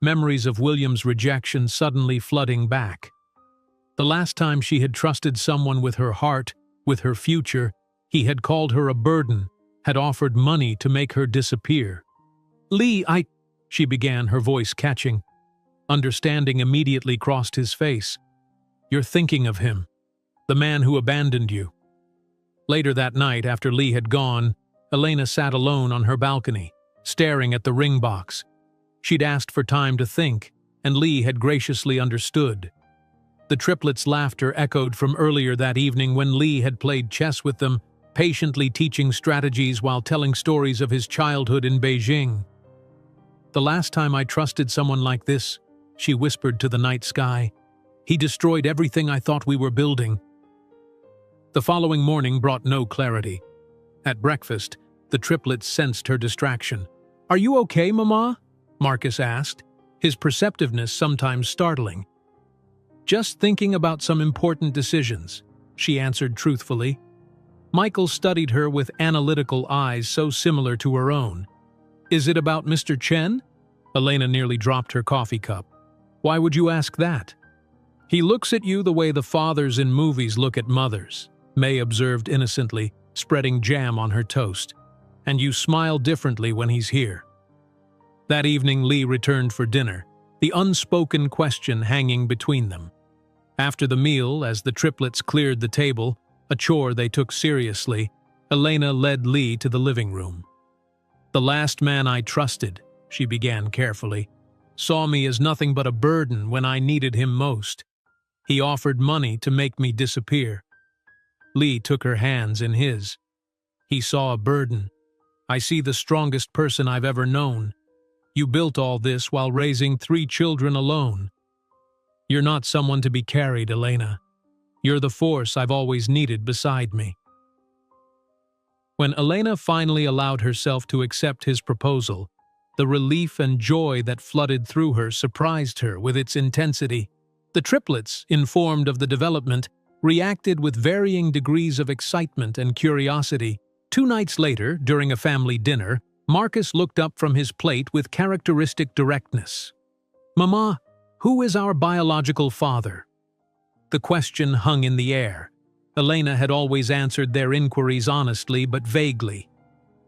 memories of William's rejection suddenly flooding back. The last time she had trusted someone with her heart, with her future, he had called her a burden, had offered money to make her disappear. "Lee, she began, her voice catching. Understanding immediately crossed his face. "You're thinking of him, the man who abandoned you." Later that night, after Lee had gone, Elena sat alone on her balcony, staring at the ring box. She'd asked for time to think, and Lee had graciously understood. The triplets' laughter echoed from earlier that evening when Lee had played chess with them, patiently teaching strategies while telling stories of his childhood in Beijing. "The last time I trusted someone like this," she whispered to the night sky, "he destroyed everything I thought we were building." The following morning brought no clarity. At breakfast, the triplets sensed her distraction. "Are you okay, Mama?" Marcus asked, his perceptiveness sometimes startling. "Just thinking about some important decisions," she answered truthfully. Michael studied her with analytical eyes so similar to her own. "Is it about Mr. Chen?" Elena nearly dropped her coffee cup. "Why would you ask that?" "He looks at you the way the fathers in movies look at mothers," May observed innocently, spreading jam on her toast. "And you smile differently when he's here." That evening Lee returned for dinner, the unspoken question hanging between them. After the meal, as the triplets cleared the table, a chore they took seriously, Elena led Lee to the living room. "The last man I trusted," she began carefully, "saw me as nothing but a burden when I needed him most. He offered money to make me disappear." Lee took her hands in his. "He saw a burden. I see the strongest person I've ever known. You built all this while raising 3 children alone. You're not someone to be carried, Elena. You're the force I've always needed beside me." When Elena finally allowed herself to accept his proposal, the relief and joy that flooded through her surprised her with its intensity. The triplets, informed of the development, reacted with varying degrees of excitement and curiosity. 2 nights later, during a family dinner, Marcus looked up from his plate with characteristic directness. "Mama, who is our biological father?" The question hung in the air. Elena had always answered their inquiries honestly but vaguely.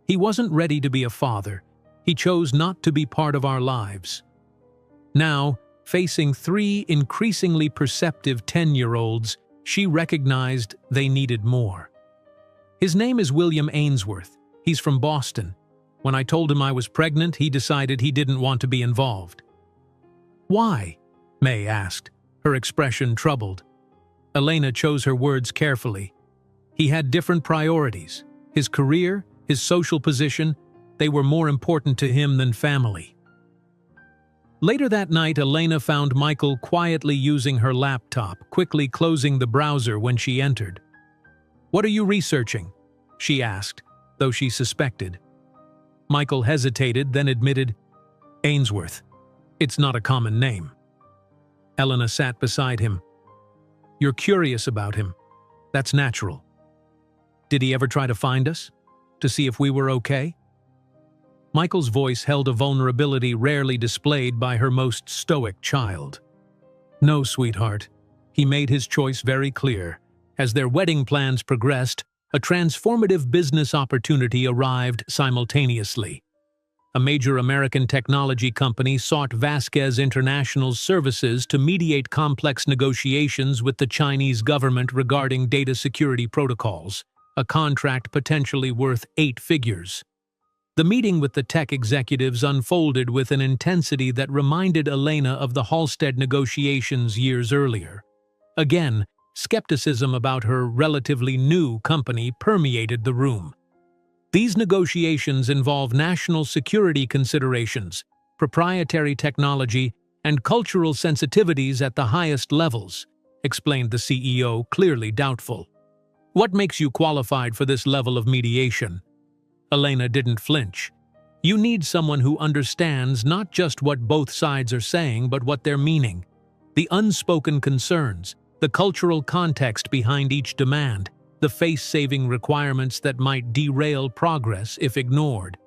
"He wasn't ready to be a father. He chose not to be part of our lives." Now, facing 3 increasingly perceptive 10-year-olds, she recognized they needed more. "His name is William Ainsworth. He's from Boston. When I told him I was pregnant, he decided he didn't want to be involved." "Why?" May asked, her expression troubled. Elena chose her words carefully. "He had different priorities. His career, his social position, they were more important to him than family." Later that night, Elena found Michael quietly using her laptop, quickly closing the browser when she entered. "What are you researching?" she asked, though she suspected. Michael hesitated, then admitted, "Ainsworth. It's not a common name." Elena sat beside him. "You're curious about him. That's natural. Did he ever try to find us? To see if we were okay?" Michael's voice held a vulnerability rarely displayed by her most stoic child. "No, sweetheart. He made his choice very clear. As their wedding plans progressed, a transformative business opportunity arrived simultaneously. A major American technology company sought Vasquez International's services to mediate complex negotiations with the Chinese government regarding data security protocols, a contract potentially worth 8 figures. The meeting with the tech executives unfolded with an intensity that reminded Elena of the Halstead negotiations years earlier. Again, skepticism about her relatively new company permeated the room. These negotiations involve national security considerations, proprietary technology, and cultural sensitivities at the highest levels, explained the CEO, clearly doubtful. "What makes you qualified for this level of mediation?" Elena didn't flinch. "You need someone who understands not just what both sides are saying, but what they're meaning. The unspoken concerns, the cultural context behind each demand, the face-saving requirements that might derail progress if ignored."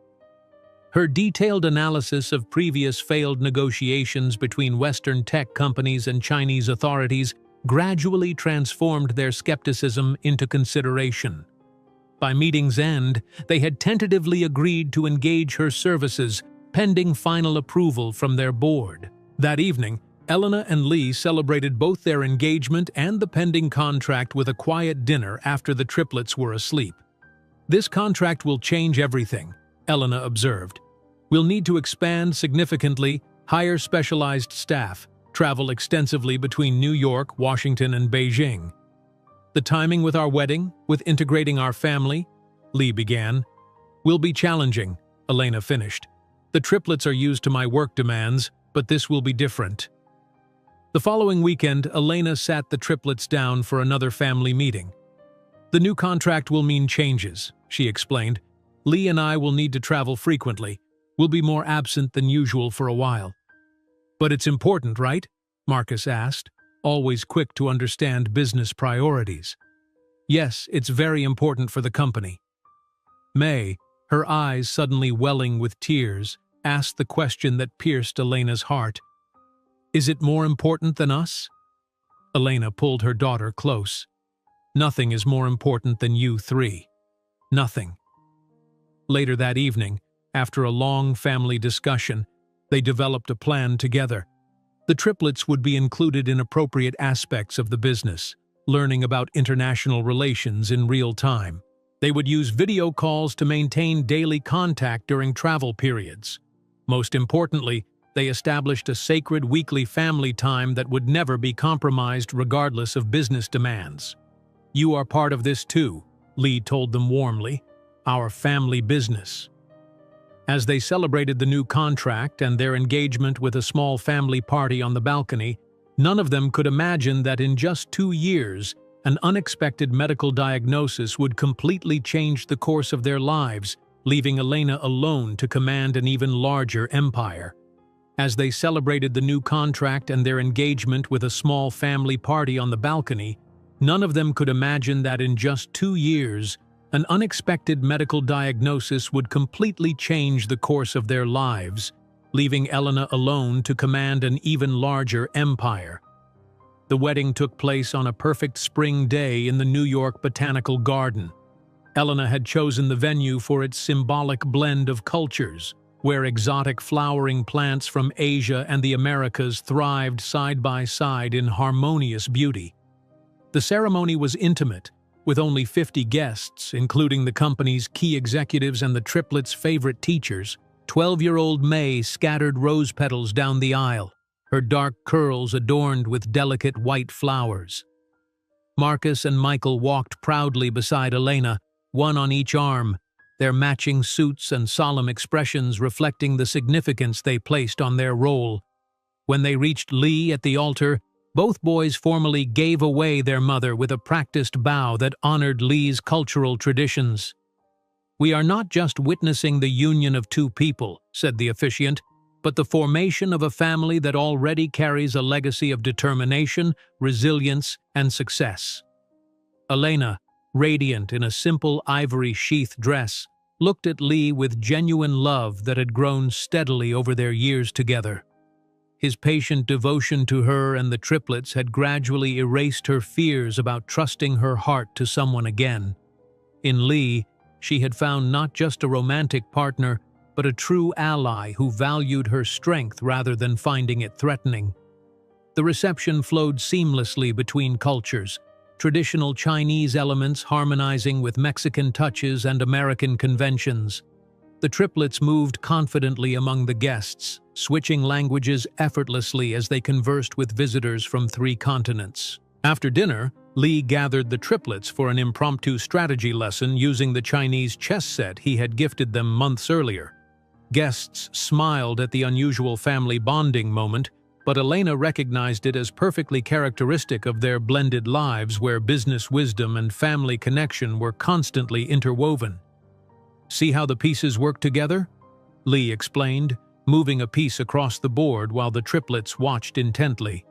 Her detailed analysis of previous failed negotiations between Western tech companies and Chinese authorities gradually transformed their skepticism into consideration. By meeting's end, they had tentatively agreed to engage her services, pending final approval from their board. That evening, Elena and Lee celebrated both their engagement and the pending contract with a quiet dinner after the triplets were asleep. "This contract will change everything," Elena observed. "We'll need to expand significantly, hire specialized staff, travel extensively between New York, Washington, and Beijing. The timing with our wedding, with integrating our family," Lee began. "Will be challenging," Elena finished. "The triplets are used to my work demands, but this will be different." The following weekend, Elena sat the triplets down for another family meeting. "The new contract will mean changes," she explained. "Lee and I will need to travel frequently. We'll be more absent than usual for a while." "But it's important, right?" Marcus asked, always quick to understand business priorities. "Yes, it's very important for the company." May, her eyes suddenly welling with tears, asked the question that pierced Elena's heart. "Is it more important than us?" Elena pulled her daughter close. "Nothing is more important than you three. Nothing." Later that evening, after a long family discussion, they developed a plan together. The triplets would be included in appropriate aspects of the business, learning about international relations in real time. They would use video calls to maintain daily contact during travel periods. Most importantly, they established a sacred weekly family time that would never be compromised regardless of business demands. "You are part of this too," Lee told them warmly. "Our family business." As they celebrated the new contract and their engagement with a small family party on the balcony, none of them could imagine that in just 2 years, an unexpected medical diagnosis would completely change the course of their lives, leaving Elena alone to command an even larger empire. As they celebrated the new contract and their engagement with a small family party on the balcony, none of them could imagine that in just 2 years, an unexpected medical diagnosis would completely change the course of their lives, leaving Elena alone to command an even larger empire. The wedding took place on a perfect spring day in the New York Botanical Garden. Elena had chosen the venue for its symbolic blend of cultures, where exotic flowering plants from Asia and the Americas thrived side by side in harmonious beauty. The ceremony was intimate, with only 50 guests, including the company's key executives and the triplets' favorite teachers. 12-year-old May scattered rose petals down the aisle, her dark curls adorned with delicate white flowers. Marcus and Michael walked proudly beside Elena, one on each arm, their matching suits and solemn expressions reflecting the significance they placed on their role. When they reached Lee at the altar, both boys formally gave away their mother with a practiced bow that honored Lee's cultural traditions. "We are not just witnessing the union of two people," said the officiant, "but the formation of a family that already carries a legacy of determination, resilience, and success." Elena, radiant in a simple ivory sheath dress, looked at Lee with genuine love that had grown steadily over their years together. His patient devotion to her and the triplets had gradually erased her fears about trusting her heart to someone again. In Lee, she had found not just a romantic partner, but a true ally who valued her strength rather than finding it threatening. The reception flowed seamlessly between cultures, traditional Chinese elements harmonizing with Mexican touches and American conventions. The triplets moved confidently among the guests, switching languages effortlessly as they conversed with visitors from 3 continents. After dinner, Lee gathered the triplets for an impromptu strategy lesson using the Chinese chess set he had gifted them months earlier. Guests smiled at the unusual family bonding moment, but Elena recognized it as perfectly characteristic of their blended lives where business wisdom and family connection were constantly interwoven. "See how the pieces work together?" Lee explained, moving a piece across the board while the triplets watched intently.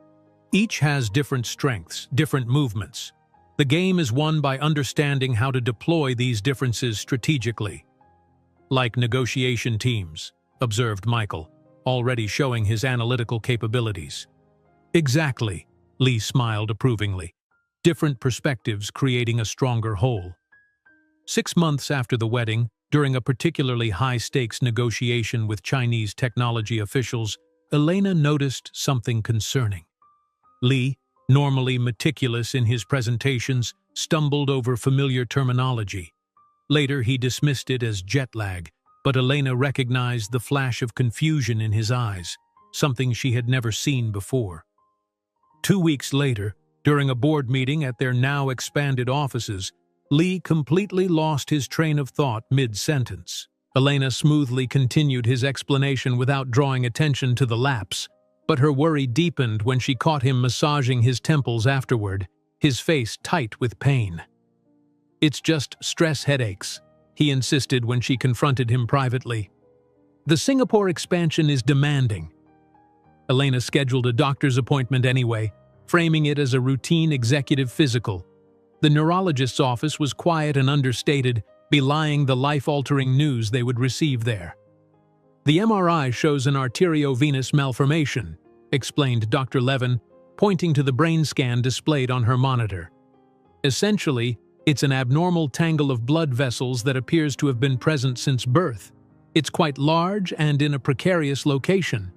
"Each has different strengths, different movements. The game is won by understanding how to deploy these differences strategically." "Like negotiation teams," observed Michael, already showing his analytical capabilities. "Exactly," Lee smiled approvingly. Different perspectives creating a stronger whole. 6 months after the wedding, during a particularly high-stakes negotiation with Chinese technology officials, Elena noticed something concerning. Lee, normally meticulous in his presentations, stumbled over familiar terminology. Later, he dismissed it as jet lag, but Elena recognized the flash of confusion in his eyes, something she had never seen before. 2 weeks later, during a board meeting at their now expanded offices, Lee completely lost his train of thought mid-sentence. Elena smoothly continued his explanation without drawing attention to the lapse, but her worry deepened when she caught him massaging his temples afterward, his face tight with pain. "It's just stress headaches," he insisted when she confronted him privately. "The Singapore expansion is demanding." Elena scheduled a doctor's appointment anyway, framing it as a routine executive physical. The neurologist's office was quiet and understated, belying the life-altering news they would receive there. "The MRI shows an arteriovenous malformation," explained Dr. Levin, pointing to the brain scan displayed on her monitor. "Essentially, it's an abnormal tangle of blood vessels that appears to have been present since birth. It's quite large and in a precarious location."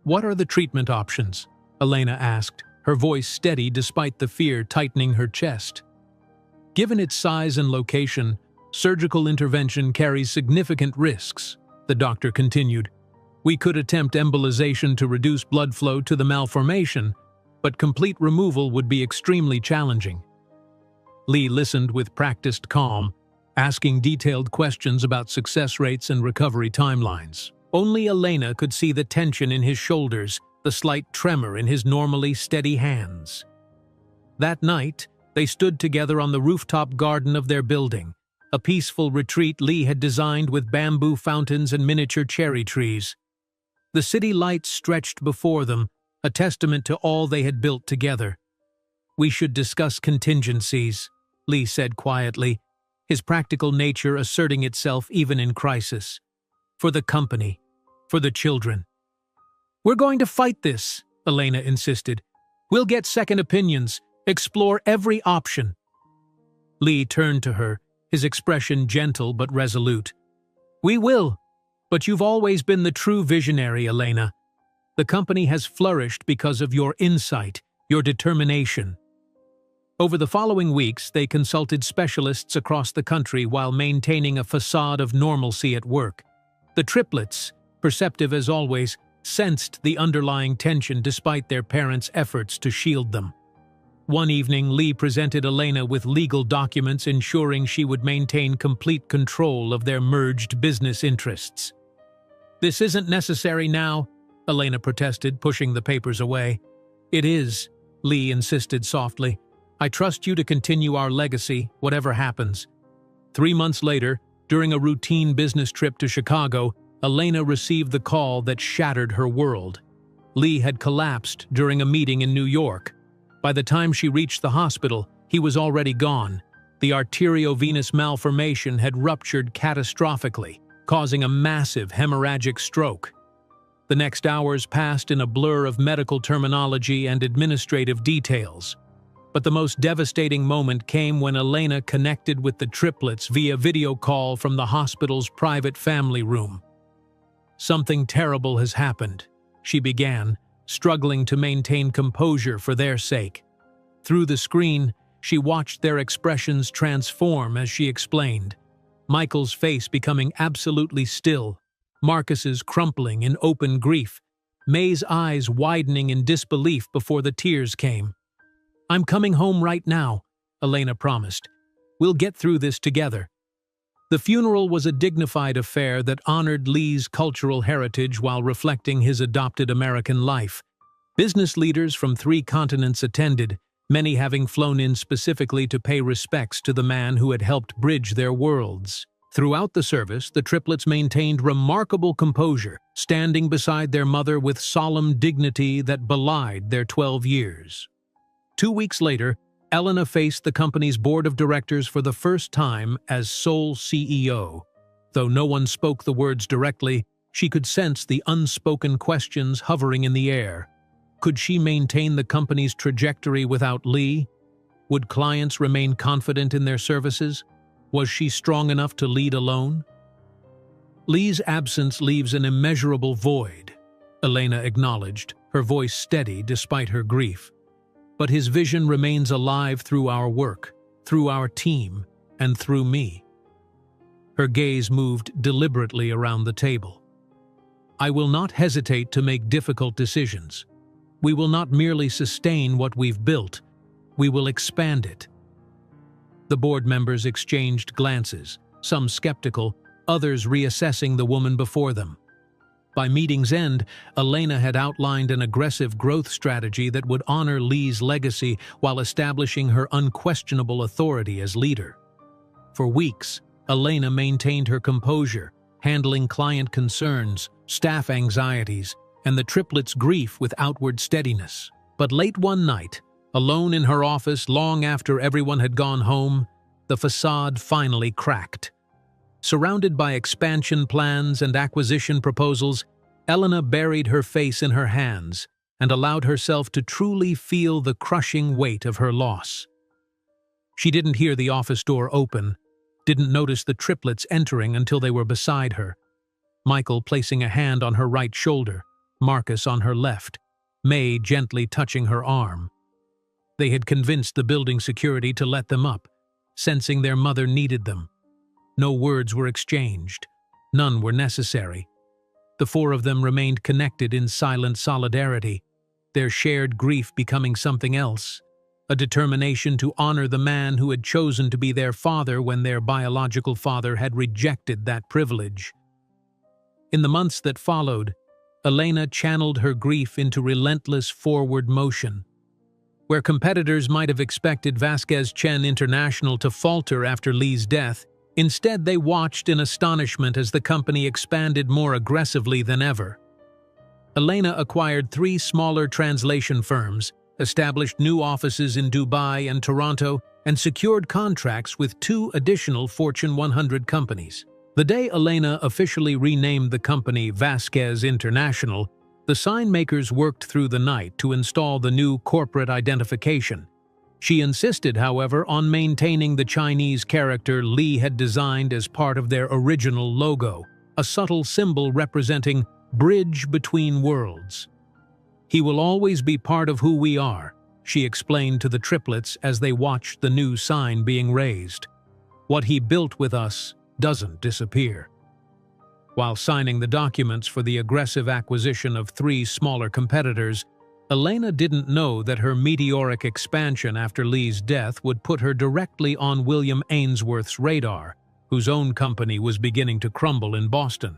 "What are the treatment options?" Elena asked, her voice steady despite the fear tightening her chest. "Given its size and location, surgical intervention carries significant risks," the doctor continued. "We could attempt embolization to reduce blood flow to the malformation, but complete removal would be extremely challenging." Lee listened with practiced calm, asking detailed questions about success rates and recovery timelines. Only Elena could see the tension in his shoulders, the slight tremor in his normally steady hands. That night, they stood together on the rooftop garden of their building, a peaceful retreat Lee had designed with bamboo fountains and miniature cherry trees. The city lights stretched before them, a testament to all they had built together. "We should discuss contingencies," Lee said quietly, his practical nature asserting itself even in crisis. "For the company, for the children." "We're going to fight this," Elena insisted. "We'll get second opinions, explore every option." Lee turned to her, his expression gentle but resolute. "We will, but you've always been the true visionary, Elena. The company has flourished because of your insight, your determination." Over the following weeks, they consulted specialists across the country while maintaining a facade of normalcy at work. The triplets, perceptive as always, sensed the underlying tension despite their parents' efforts to shield them. One evening, Lee presented Elena with legal documents ensuring she would maintain complete control of their merged business interests. "This isn't necessary now," Elena protested, pushing the papers away. "It is," Lee insisted softly. "I trust you to continue our legacy, whatever happens." 3 months later, during a routine business trip to Chicago, Elena received the call that shattered her world. Lee had collapsed during a meeting in New York. By the time she reached the hospital, he was already gone. The arteriovenous malformation had ruptured catastrophically, causing a massive hemorrhagic stroke. The next hours passed in a blur of medical terminology and administrative details. But the most devastating moment came when Elena connected with the triplets via video call from the hospital's private family room. "Something terrible has happened," she began, struggling to maintain composure for their sake. Through the screen, she watched their expressions transform as she explained. Michael's face becoming absolutely still, Marcus's crumpling in open grief, May's eyes widening in disbelief before the tears came. "I'm coming home right now," Elena promised. "We'll get through this together." The funeral was a dignified affair that honored Lee's cultural heritage while reflecting his adopted American life. Business leaders from 3 continents attended, many having flown in specifically to pay respects to the man who had helped bridge their worlds. Throughout the service, the triplets maintained remarkable composure, standing beside their mother with solemn dignity that belied their 12 years. 2 weeks later, Elena faced the company's board of directors for the first time as sole CEO. Though no one spoke the words directly, she could sense the unspoken questions hovering in the air. Could she maintain the company's trajectory without Lee? Would clients remain confident in their services? Was she strong enough to lead alone? Lee's absence leaves an immeasurable void, Elena acknowledged, her voice steady despite her grief. But his vision remains alive through our work, through our team, and through me. Her gaze moved deliberately around the table. I will not hesitate to make difficult decisions. We will not merely sustain what we've built, we will expand it. The board members exchanged glances, some skeptical, others reassessing the woman before them. By meeting's end, Elena had outlined an aggressive growth strategy that would honor Lee's legacy while establishing her unquestionable authority as leader. For weeks, Elena maintained her composure, handling client concerns, staff anxieties, and the triplets' grief with outward steadiness. But late one night, alone in her office long after everyone had gone home, the facade finally cracked. Surrounded by expansion plans and acquisition proposals, Elena buried her face in her hands and allowed herself to truly feel the crushing weight of her loss. She didn't hear the office door open, didn't notice the triplets entering until they were beside her. Michael placing a hand on her right shoulder, Marcus on her left, May gently touching her arm. They had convinced the building security to let them up, sensing their mother needed them. No words were exchanged. None were necessary. The four of them remained connected in silent solidarity, their shared grief becoming something else, a determination to honor the man who had chosen to be their father when their biological father had rejected that privilege. In the months that followed, Elena channeled her grief into relentless forward motion. Where competitors might have expected Vasquez Chen International to falter after Lee's death, instead they watched in astonishment as the company expanded more aggressively than ever. Elena acquired 3 smaller translation firms, established new offices in Dubai and Toronto, and secured contracts with 2 additional Fortune 100 companies. The day Elena officially renamed the company Vasquez International, the sign makers worked through the night to install the new corporate identification. She insisted, however, on maintaining the Chinese character Lee had designed as part of their original logo, a subtle symbol representing bridge between worlds. "He will always be part of who we are," she explained to the triplets as they watched the new sign being raised. "What he built with us doesn't disappear." While signing the documents for the aggressive acquisition of 3 smaller competitors, Elena didn't know that her meteoric expansion after Lee's death would put her directly on William Ainsworth's radar, whose own company was beginning to crumble in Boston.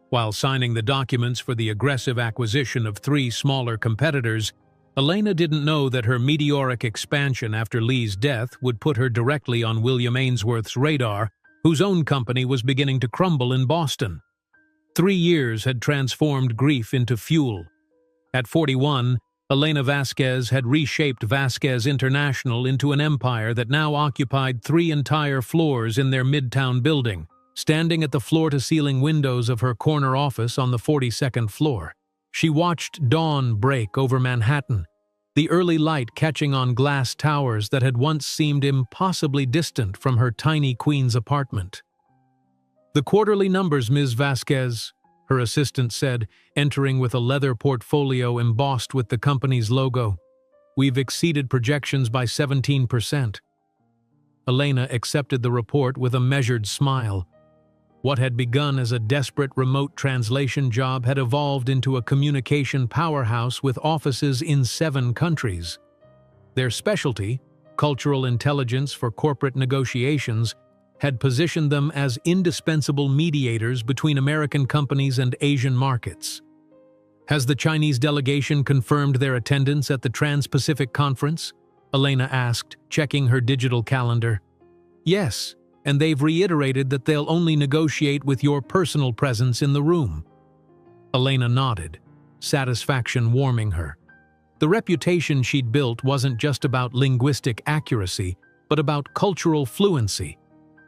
While signing the documents for the aggressive acquisition of 3 smaller competitors, Elena didn't know that her meteoric expansion after Lee's death would put her directly on William Ainsworth's radar, whose own company was beginning to crumble in Boston. 3 years had transformed grief into fuel. At 41, Elena Vasquez had reshaped Vasquez International into an empire that now occupied 3 entire floors in their midtown building, standing at the floor-to-ceiling windows of her corner office on the 42nd floor. She watched dawn break over Manhattan, the early light catching on glass towers that had once seemed impossibly distant from her tiny Queens apartment. "The quarterly numbers, Ms. Vasquez," her assistant said, entering with a leather portfolio embossed with the company's logo. "We've exceeded projections by 17%. Elena accepted the report with a measured smile. What had begun as a desperate remote translation job had evolved into a communication powerhouse with offices in 7 countries. Their specialty, cultural intelligence for corporate negotiations, had positioned them as indispensable mediators between American companies and Asian markets. "Has the Chinese delegation confirmed their attendance at the Trans-Pacific Conference?" Elena asked, checking her digital calendar. "Yes, and they've reiterated that they'll only negotiate with your personal presence in the room." Elena nodded, satisfaction warming her. The reputation she'd built wasn't just about linguistic accuracy, but about cultural fluency,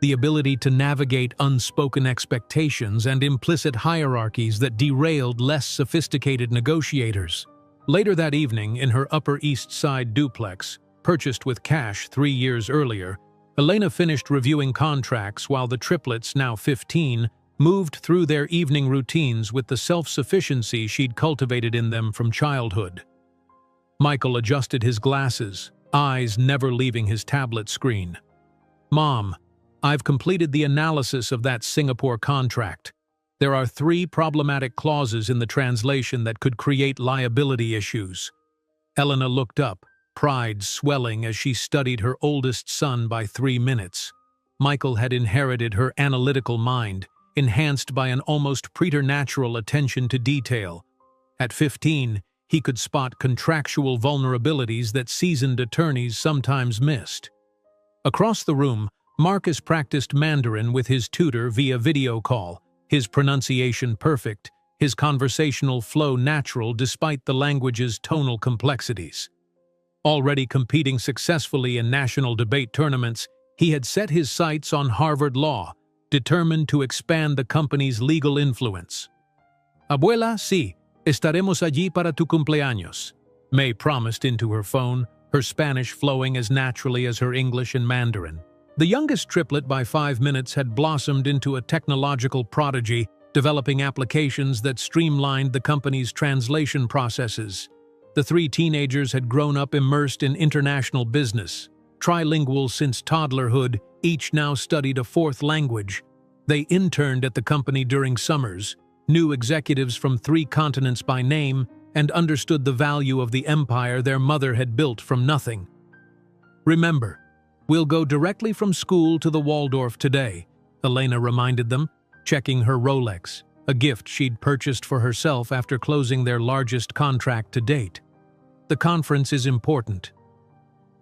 the ability to navigate unspoken expectations and implicit hierarchies that derailed less sophisticated negotiators. Later that evening, in her Upper East Side duplex, purchased with cash 3 years earlier, Elena finished reviewing contracts while the triplets, now 15, moved through their evening routines with the self-sufficiency she'd cultivated in them from childhood. Michael adjusted his glasses, eyes never leaving his tablet screen. "Mom, I've completed the analysis of that Singapore contract. There are 3 problematic clauses in the translation that could create liability issues." Elena looked up, pride swelling as she studied her oldest son by 3 minutes. Michael had inherited her analytical mind, enhanced by an almost preternatural attention to detail. At 15, he could spot contractual vulnerabilities that seasoned attorneys sometimes missed. Across the room, Marcus practiced Mandarin with his tutor via video call, his pronunciation perfect, his conversational flow natural despite the language's tonal complexities. Already competing successfully in national debate tournaments, he had set his sights on Harvard Law, determined to expand the company's legal influence. "Abuela, sí, estaremos allí para tu cumpleaños," May promised into her phone, her Spanish flowing as naturally as her English and Mandarin. The youngest triplet by 5 minutes had blossomed into a technological prodigy, developing applications that streamlined the company's translation processes. The 3 teenagers had grown up immersed in international business. Trilingual since toddlerhood, each now studied a 4th language. They interned at the company during summers, knew executives from 3 continents by name, and understood the value of the empire their mother had built from nothing. "Remember, we'll go directly from school to the Waldorf today," Elena reminded them, checking her Rolex, a gift she'd purchased for herself after closing their largest contract to date. "The conference is important."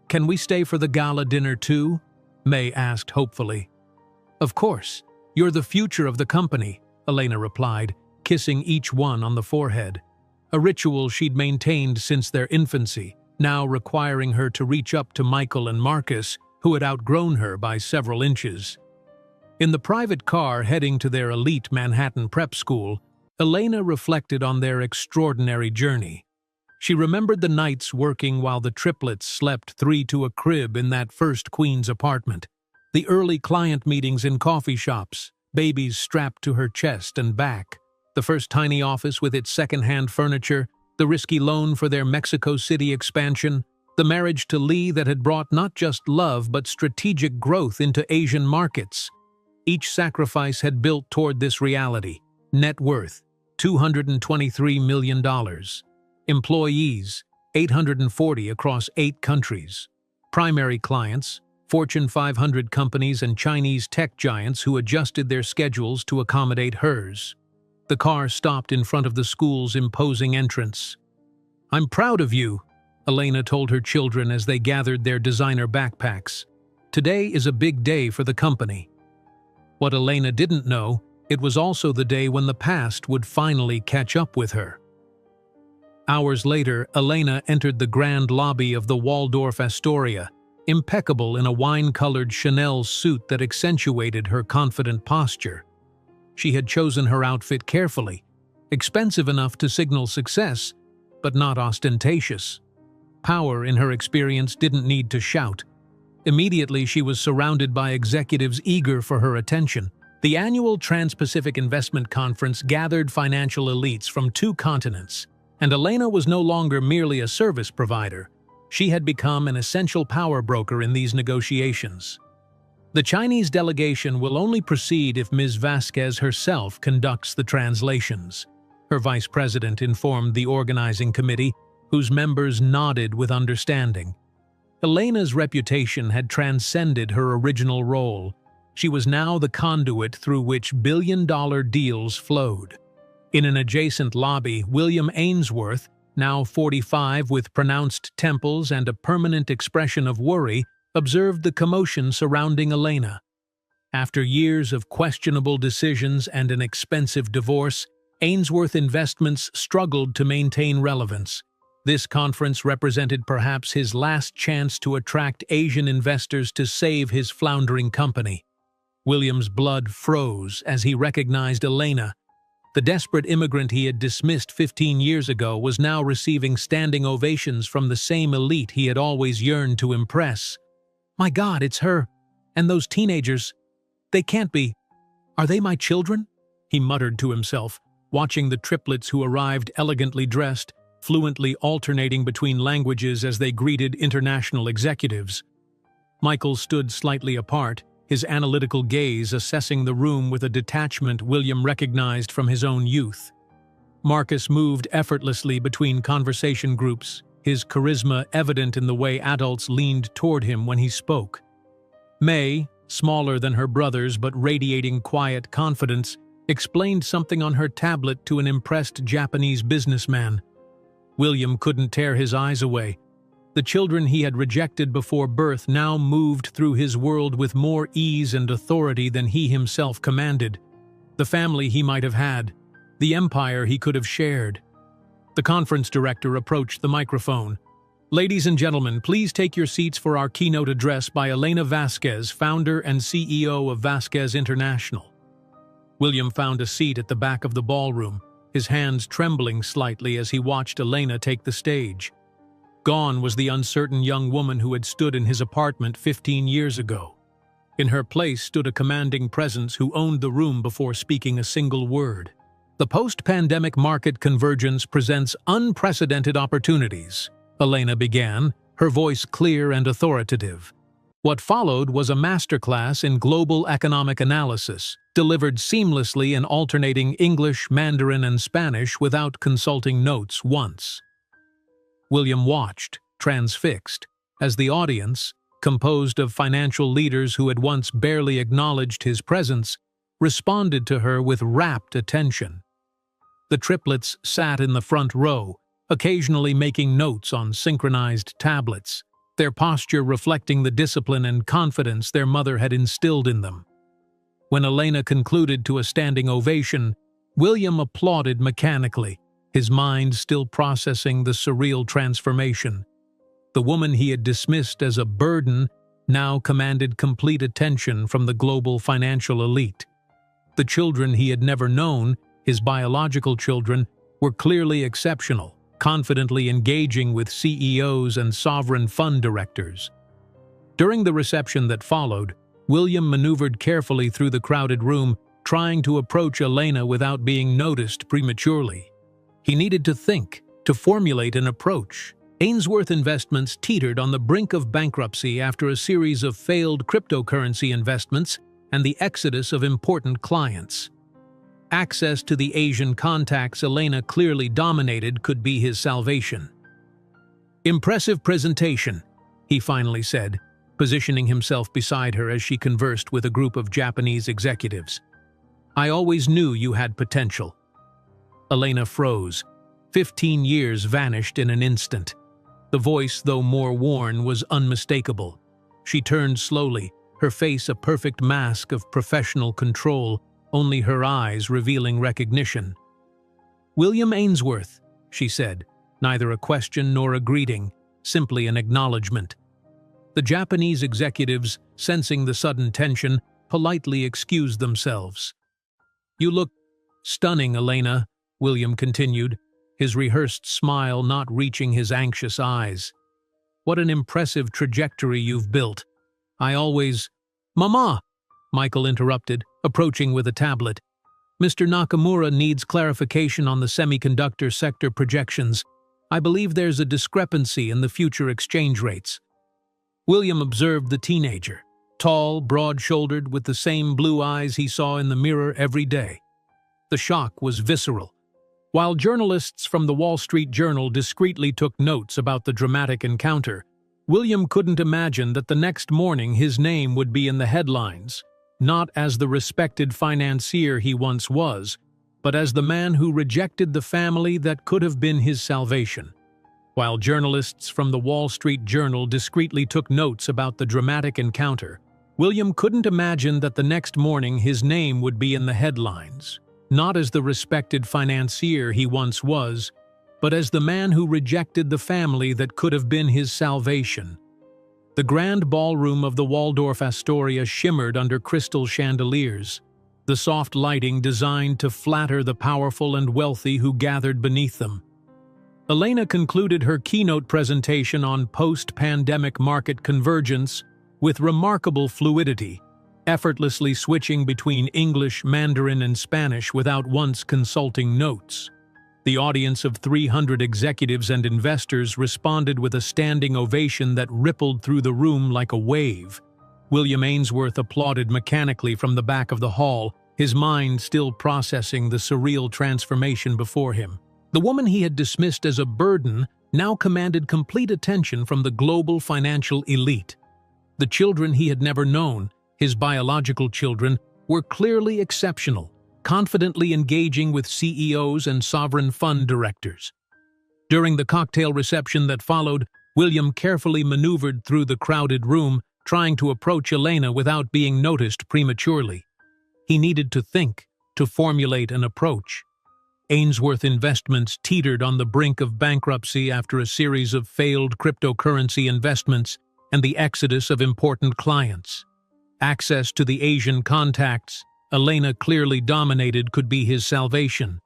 "Can we stay for the gala dinner too?" May asked hopefully. "Of course. You're the future of the company," Elena replied, kissing each one on the forehead. A ritual she'd maintained since their infancy, now requiring her to reach up to Michael and Marcus, who had outgrown her by several inches. In the private car heading to their elite Manhattan prep school, Elena reflected on their extraordinary journey. She remembered the nights working while the triplets slept 3 to a crib in that first Queen's apartment, the early client meetings in coffee shops, babies strapped to her chest and back, the first tiny office with its second-hand furniture, the risky loan for their Mexico City expansion, the marriage to Lee that had brought not just love but strategic growth into Asian markets. Each sacrifice had built toward this reality. Net worth, $223 million. Employees, 840 across 8 countries. Primary clients, Fortune 500 companies and Chinese tech giants who adjusted their schedules to accommodate hers. The car stopped in front of the school's imposing entrance. "I'm proud of you," Elena told her children as they gathered their designer backpacks. "Today is a big day for the company." What Elena didn't know, it was also the day when the past would finally catch up with her. Hours later, Elena entered the grand lobby of the Waldorf Astoria, impeccable in a wine-colored Chanel suit that accentuated her confident posture. She had chosen her outfit carefully, expensive enough to signal success, but not ostentatious. Power, in her experience, didn't need to shout. Immediately, she was surrounded by executives eager for her attention. The annual Trans-Pacific Investment Conference gathered financial elites from 2 continents, and Elena was no longer merely a service provider. She had become an essential power broker in these negotiations. The Chinese delegation will only proceed if Ms. Vasquez herself conducts the translations, her vice president informed the organizing committee, whose members nodded with understanding. Elena's reputation had transcended her original role. She was now the conduit through which billion-dollar deals flowed. In an adjacent lobby, William Ainsworth, now 45 with pronounced temples and a permanent expression of worry, observed the commotion surrounding Elena. After years of questionable decisions and an expensive divorce, Ainsworth Investments struggled to maintain relevance. This conference represented perhaps his last chance to attract Asian investors to save his floundering company. William's blood froze as he recognized Elena. The desperate immigrant he had dismissed 15 years ago was now receiving standing ovations from the same elite he had always yearned to impress. "My God, it's her! And those teenagers! They can't be! Are they my children?" he muttered to himself, watching the triplets who arrived elegantly dressed, fluently alternating between languages as they greeted international executives. Michael stood slightly apart, his analytical gaze assessing the room with a detachment William recognized from his own youth. Marcus moved effortlessly between conversation groups, his charisma evident in the way adults leaned toward him when he spoke. May, smaller than her brothers but radiating quiet confidence, explained something on her tablet to an impressed Japanese businessman. William couldn't tear his eyes away. The children he had rejected before birth now moved through his world with more ease and authority than he himself commanded. The family he might have had, the empire he could have shared. The conference director approached the microphone. "Ladies and gentlemen, please take your seats for our keynote address by Elena Vasquez, founder and CEO of Vasquez International." William found a seat at the back of the ballroom, his hands trembling slightly as he watched Elena take the stage. Gone was the uncertain young woman who had stood in his apartment 15 years ago. In her place stood a commanding presence who owned the room before speaking a single word. "The post-pandemic market convergence presents unprecedented opportunities," Elena began, her voice clear and authoritative. What followed was a masterclass in global economic analysis, delivered seamlessly in alternating English, Mandarin, and Spanish without consulting notes once. William watched, transfixed, as the audience, composed of financial leaders who had once barely acknowledged his presence, responded to her with rapt attention. The triplets sat in the front row, occasionally making notes on synchronized tablets, their posture reflecting the discipline and confidence their mother had instilled in them. When Elena concluded to a standing ovation, William applauded mechanically, his mind still processing the surreal transformation. The woman he had dismissed as a burden now commanded complete attention from the global financial elite. The children he had never known, his biological children, were clearly exceptional, confidently engaging with CEOs and sovereign fund directors. During the reception that followed, William maneuvered carefully through the crowded room, trying to approach Elena without being noticed prematurely. He needed to think, to formulate an approach. Ainsworth Investments teetered on the brink of bankruptcy after a series of failed cryptocurrency investments and the exodus of important clients. Access to the Asian contacts Elena clearly dominated could be his salvation. "Impressive presentation," he finally said, positioning himself beside her as she conversed with a group of Japanese executives. "I always knew you had potential." Elena froze. 15 years vanished in an instant. The voice, though more worn, was unmistakable. She turned slowly, her face a perfect mask of professional control, only her eyes revealing recognition. "William Ainsworth," she said, neither a question nor a greeting, simply an acknowledgement. The Japanese executives, sensing the sudden tension, politely excused themselves. "You look stunning, Elena," William continued, his rehearsed smile not reaching his anxious eyes. "What an impressive trajectory you've built. I always—" "Mama!" Michael interrupted, approaching with a tablet. "Mr. Nakamura needs clarification on the semiconductor sector projections. I believe there's a discrepancy in the future exchange rates." William observed the teenager, tall, broad-shouldered, with the same blue eyes he saw in the mirror every day. The shock was visceral. While journalists from the Wall Street Journal discreetly took notes about the dramatic encounter, William couldn't imagine that the next morning his name would be in the headlines, not as the respected financier he once was, but as the man who rejected the family that could have been his salvation. While journalists from the Wall Street Journal discreetly took notes about the dramatic encounter, William couldn't imagine that the next morning his name would be in the headlines, not as the respected financier he once was, but as the man who rejected the family that could have been his salvation. The grand ballroom of the Waldorf Astoria shimmered under crystal chandeliers. the soft lighting designed to flatter the powerful and wealthy who gathered beneath them. Elena concluded her keynote presentation on post-pandemic market convergence with remarkable fluidity, effortlessly switching between English, Mandarin, and Spanish without once consulting notes. The audience of 300 executives and investors responded with a standing ovation that rippled through the room like a wave. William Ainsworth applauded mechanically from the back of the hall, his mind still processing the surreal transformation before him. The woman he had dismissed as a burden now commanded complete attention from the global financial elite. The children he had never known, his biological children, were clearly exceptional, confidently engaging with CEOs and sovereign fund directors. During the cocktail reception that followed, William carefully maneuvered through the crowded room, trying to approach Elena without being noticed prematurely. He needed to think, to formulate an approach. Ainsworth Investments teetered on the brink of bankruptcy after a series of failed cryptocurrency investments and the exodus of important clients. Access to the Asian contacts Elena clearly dominated could be his salvation.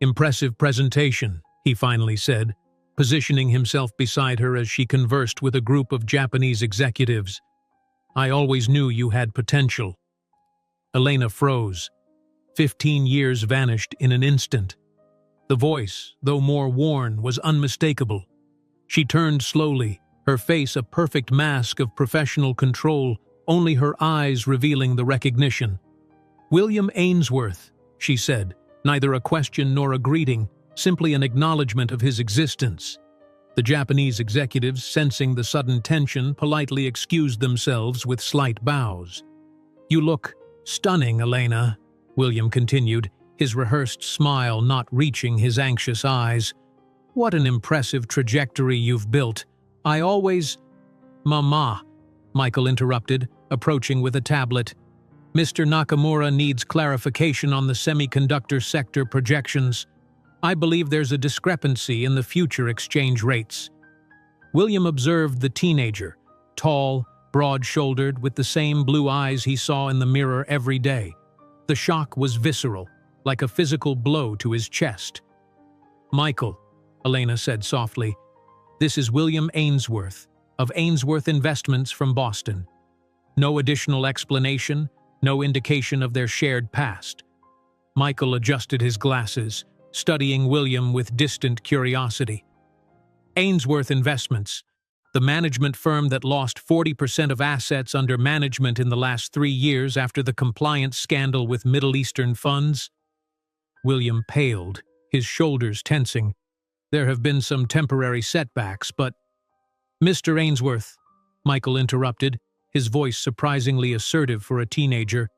"Impressive presentation," he finally said, positioning himself beside her as she conversed with a group of Japanese executives. "I always knew you had potential." Elena froze. 15 years vanished in an instant. The voice, though more worn, was unmistakable. She turned slowly, her face a perfect mask of professional control, only her eyes revealing the recognition. "William Ainsworth," she said, neither a question nor a greeting, simply an acknowledgement of his existence. The Japanese executives, sensing the sudden tension, politely excused themselves with slight bows. "You look stunning, Elena," William continued, his rehearsed smile not reaching his anxious eyes. "What an impressive trajectory you've built. I always—" "Mama," Michael interrupted, approaching with a tablet. "Mr. Nakamura needs clarification on the semiconductor sector projections. I believe there's a discrepancy in the future exchange rates." William observed the teenager, tall, broad-shouldered, with the same blue eyes he saw in the mirror every day. The shock was visceral, like a physical blow to his chest. "Michael," Elena said softly, "this is William Ainsworth, of Ainsworth Investments from Boston." No additional explanation, no indication of their shared past. Michael adjusted his glasses, studying William with distant curiosity. "Ainsworth Investments, the management firm that lost 40% of assets under management in the last 3 years after the compliance scandal with Middle Eastern funds?" William paled, his shoulders tensing. "There have been some temporary setbacks, but—" "Mr. Ainsworth," Michael interrupted, his voice surprisingly assertive for a teenager,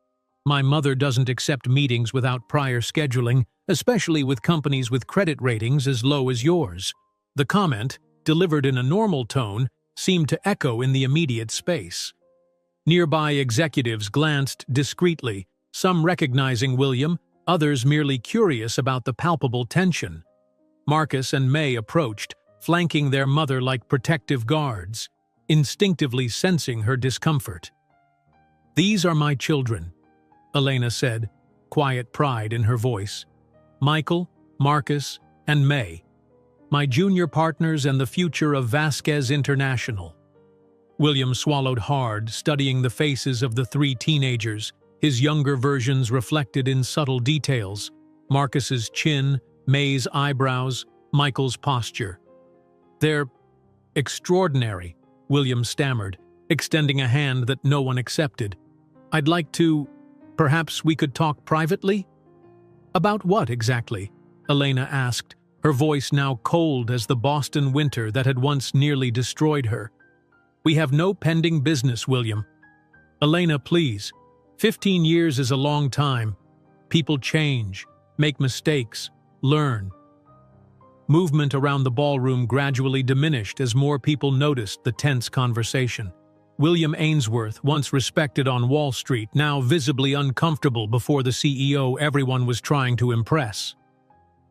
"my mother doesn't accept meetings without prior scheduling, especially with companies with credit ratings as low as yours." The comment, delivered in a normal tone, seemed to echo in the immediate space. Nearby executives glanced discreetly, some recognizing William, others merely curious about the palpable tension. Marcus and May approached, flanking their mother like protective guards, instinctively sensing her discomfort. "These are my children," Elena said, quiet pride in her voice. "Michael, Marcus, and May. My junior partners and the future of Vasquez International." William swallowed hard, studying the faces of the 3 teenagers, his younger versions reflected in subtle details: Marcus's chin, May's eyebrows, Michael's posture. "They're extraordinary," William stammered, extending a hand that no one accepted. "I'd like to— perhaps we could talk privately?" "About what exactly?" Elena asked, her voice now cold as the Boston winter that had once nearly destroyed her. "We have no pending business, William." "Elena, please. 15 years is a long time. People change, make mistakes, learn." Movement around the ballroom gradually diminished as more people noticed the tense conversation. William Ainsworth, once respected on Wall Street, now visibly uncomfortable before the CEO everyone was trying to impress.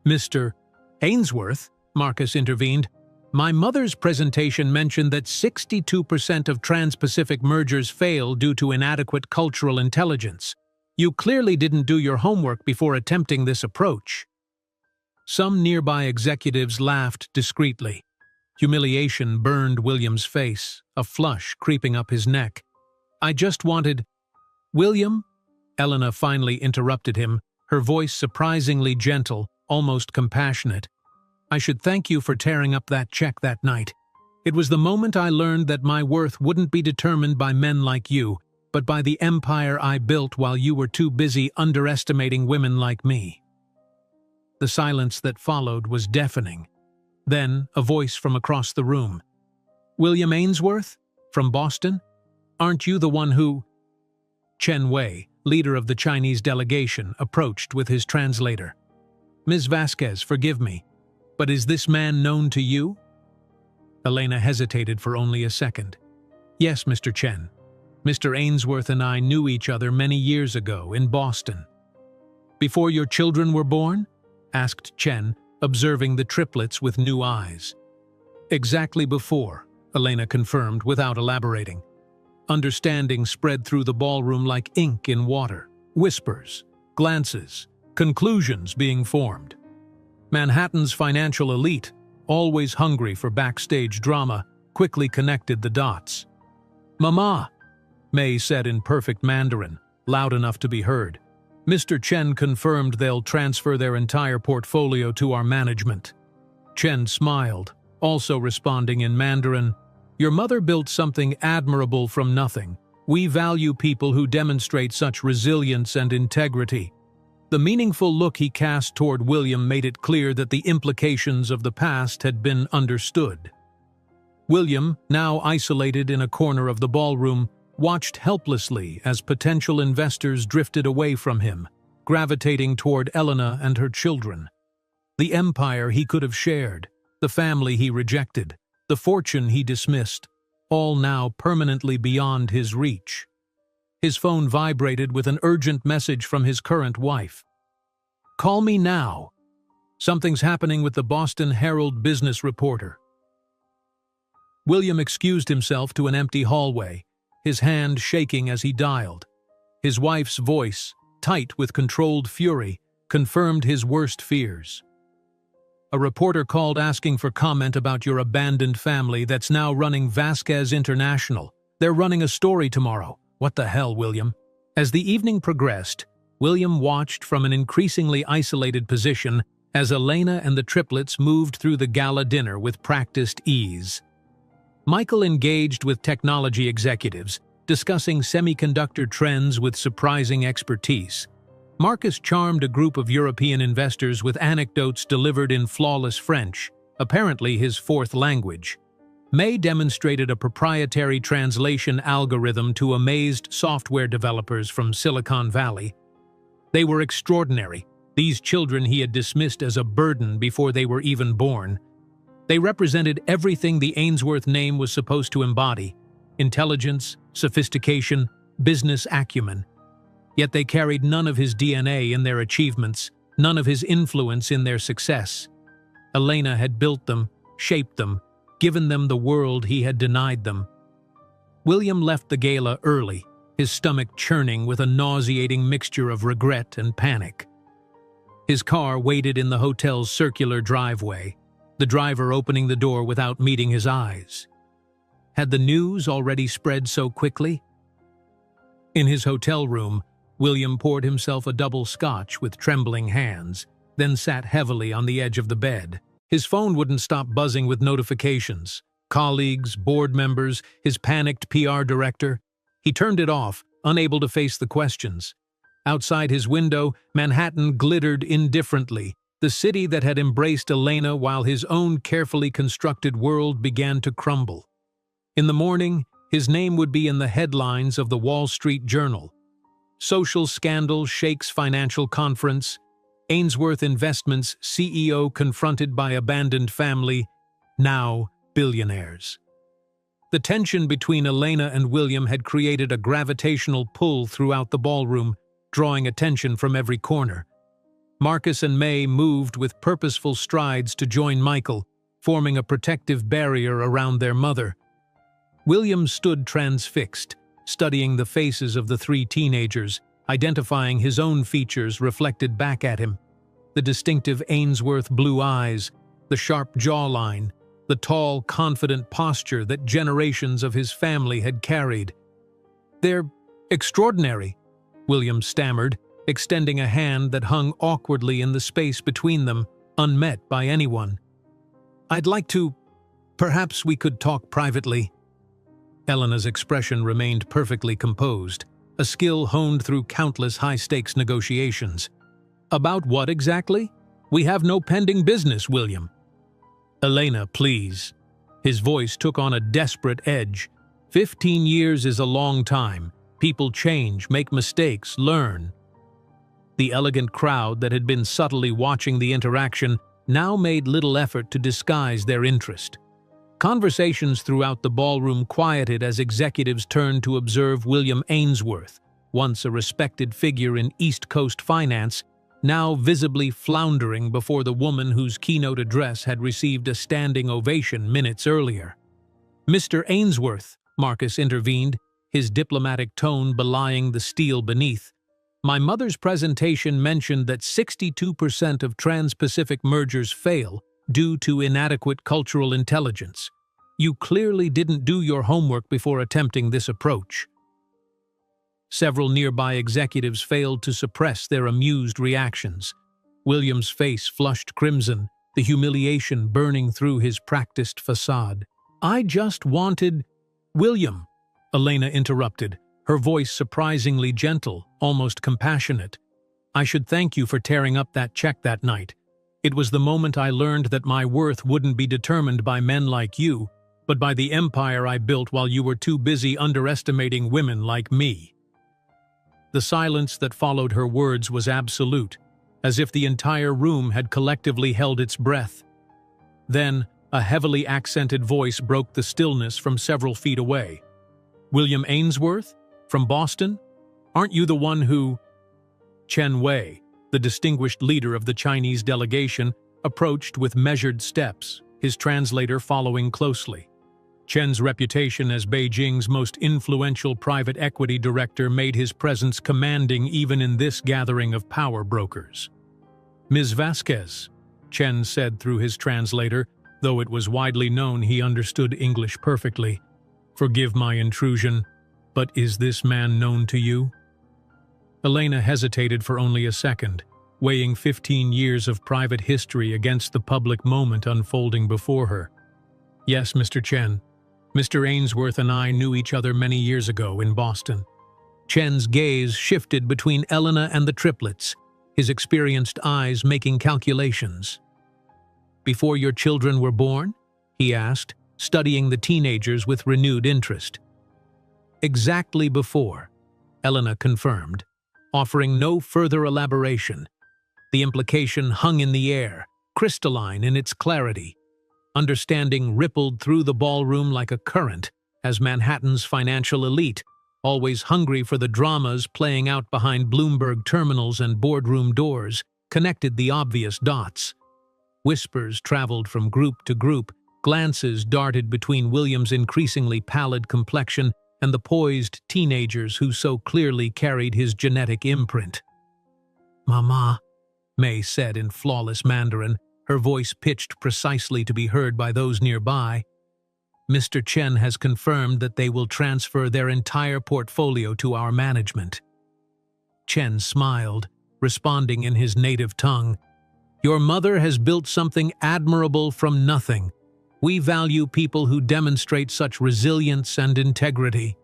"Mr. Ainsworth," Marcus intervened, "my mother's presentation mentioned that 62% of trans-Pacific mergers fail due to inadequate cultural intelligence. You clearly didn't do your homework before attempting this approach. Some nearby executives laughed discreetly. Humiliation burned William's face, a flush creeping up his neck. I just wanted— William? Elena finally interrupted him, her voice surprisingly gentle, almost compassionate. I should thank you for tearing up that check that night. It was the moment I learned that my worth wouldn't be determined by men like you, but by the empire I built while you were too busy underestimating women like me. The silence that followed was deafening. Then, a voice from across the room. William Ainsworth? From Boston? Aren't you the one who— Chen Wei, leader of the Chinese delegation, approached with his translator. Ms. Vasquez, forgive me, but is this man known to you? Elena hesitated for only a second. Yes, Mr. Chen. Mr. Ainsworth and I knew each other many years ago in Boston. Before your children were born? Asked Chen, observing the triplets with new eyes. Exactly before, Elena confirmed without elaborating. Understanding spread through the ballroom like ink in water, whispers, glances, conclusions being formed. Manhattan's financial elite, always hungry for backstage drama, quickly connected the dots. Mama, May said in perfect Mandarin, loud enough to be heard. Mr. Chen confirmed they'll transfer their entire portfolio to our management. Chen smiled, also responding in Mandarin, Your mother built something admirable from nothing. We value people who demonstrate such resilience and integrity. The meaningful look he cast toward William made it clear that the implications of the past had been understood. William, now isolated in a corner of the ballroom, watched helplessly as potential investors drifted away from him, gravitating toward Elena and her children. The empire he could have shared, the family he rejected, the fortune he dismissed, all now permanently beyond his reach. His phone vibrated with an urgent message from his current wife. Call me now. Something's happening with the Boston Herald business reporter. William excused himself to an empty hallway, his hand shaking as he dialed. His wife's voice, tight with controlled fury, confirmed his worst fears. A reporter called asking for comment about your abandoned family that's now running Vasquez International. They're running a story tomorrow. What the hell, William? As the evening progressed, William watched from an increasingly isolated position as Elena and the triplets moved through the gala dinner with practiced ease. Michael engaged with technology executives, discussing semiconductor trends with surprising expertise. Marcus charmed a group of European investors with anecdotes delivered in flawless French, apparently his fourth language. May demonstrated a proprietary translation algorithm to amazed software developers from Silicon Valley. They were extraordinary, these children he had dismissed as a burden before they were even born. They represented everything the Ainsworth name was supposed to embody: intelligence, sophistication, business acumen. Yet they carried none of his DNA in their achievements, none of his influence in their success. Elena had built them, shaped them, given them the world he had denied them. William left the gala early, his stomach churning with a nauseating mixture of regret and panic. His car waited in the hotel's circular driveway, the driver opening the door without meeting his eyes. Had the news already spread so quickly? In his hotel room, William poured himself a double scotch with trembling hands, then sat heavily on the edge of the bed. His phone wouldn't stop buzzing with notifications. Colleagues, board members, his panicked PR director. He turned it off, unable to face the questions. Outside his window, Manhattan glittered indifferently, the city that had embraced Elena while his own carefully constructed world began to crumble. In the morning, his name would be in the headlines of the Wall Street Journal. Social scandal shakes financial conference, Ainsworth Investments CEO confronted by abandoned family, now billionaires. The tension between Elena and William had created a gravitational pull throughout the ballroom, drawing attention from every corner. Marcus and May moved with purposeful strides to join Michael, forming a protective barrier around their mother. William stood transfixed, studying the faces of the three teenagers, identifying his own features reflected back at him. The distinctive Ainsworth blue eyes, the sharp jawline, the tall, confident posture that generations of his family had carried. "They're extraordinary," William stammered, extending a hand that hung awkwardly in the space between them, unmet by anyone. "I'd like to... perhaps we could talk privately." Elena's expression remained perfectly composed, a skill honed through countless high-stakes negotiations. "About what exactly? We have no pending business, William." "Elena, please." His voice took on a desperate edge. 15 years is a long time. People change, make mistakes, learn. The elegant crowd that had been subtly watching the interaction now made little effort to disguise their interest. Conversations throughout the ballroom quieted as executives turned to observe William Ainsworth, once a respected figure in East Coast finance, now visibly floundering before the woman whose keynote address had received a standing ovation minutes earlier. "Mr. Ainsworth," Marcus intervened, his diplomatic tone belying the steel beneath, "my mother's presentation mentioned that 62% of trans-Pacific mergers fail due to inadequate cultural intelligence. You clearly didn't do your homework before attempting this approach." Several nearby executives failed to suppress their amused reactions. William's face flushed crimson, the humiliation burning through his practiced facade. "I just wanted—" "William," Elena interrupted, her voice surprisingly gentle, almost compassionate. "I should thank you for tearing up that check that night. It was the moment I learned that my worth wouldn't be determined by men like you, but by the empire I built while you were too busy underestimating women like me." The silence that followed her words was absolute, as if the entire room had collectively held its breath. Then, a heavily accented voice broke the stillness from several feet away. "William Ainsworth? From Boston? Aren't you the one who—" Chen Wei, the distinguished leader of the Chinese delegation, approached with measured steps, his translator following closely. Chen's reputation as Beijing's most influential private equity director made his presence commanding even in this gathering of power brokers. "Ms. Vasquez," Chen said through his translator, though it was widely known he understood English perfectly. "Forgive my intrusion, but is this man known to you?" Elena hesitated for only a second, weighing 15 years of private history against the public moment unfolding before her. "Yes, Mr. Chen. Mr. Ainsworth and I knew each other many years ago in Boston." Chen's gaze shifted between Elena and the triplets, his experienced eyes making calculations. "Before your children were born?" he asked, studying the teenagers with renewed interest. "Exactly before," Elena confirmed, offering no further elaboration. The implication hung in the air, crystalline in its clarity. Understanding rippled through the ballroom like a current, as Manhattan's financial elite, always hungry for the dramas playing out behind Bloomberg terminals and boardroom doors, connected the obvious dots. Whispers traveled from group to group, glances darted between William's increasingly pallid complexion and the poised teenagers who so clearly carried his genetic imprint. "Mama," May said in flawless Mandarin, her voice pitched precisely to be heard by those nearby. "Mr. Chen has confirmed that they will transfer their entire portfolio to our management." Chen smiled, responding in his native tongue. "Your mother has built something admirable from nothing. We value people who demonstrate such resilience and integrity."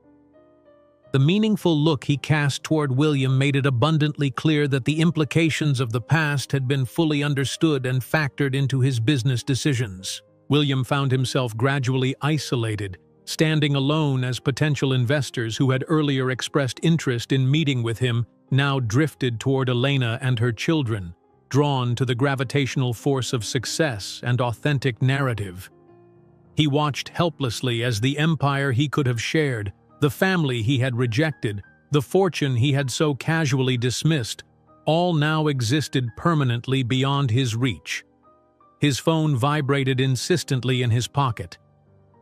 The meaningful look he cast toward William made it abundantly clear that the implications of the past had been fully understood and factored into his business decisions. William found himself gradually isolated, standing alone as potential investors who had earlier expressed interest in meeting with him now drifted toward Elena and her children, drawn to the gravitational force of success and authentic narrative. He watched helplessly as the empire he could have shared, the family he had rejected, the fortune he had so casually dismissed, all now existed permanently beyond his reach. His phone vibrated insistently in his pocket.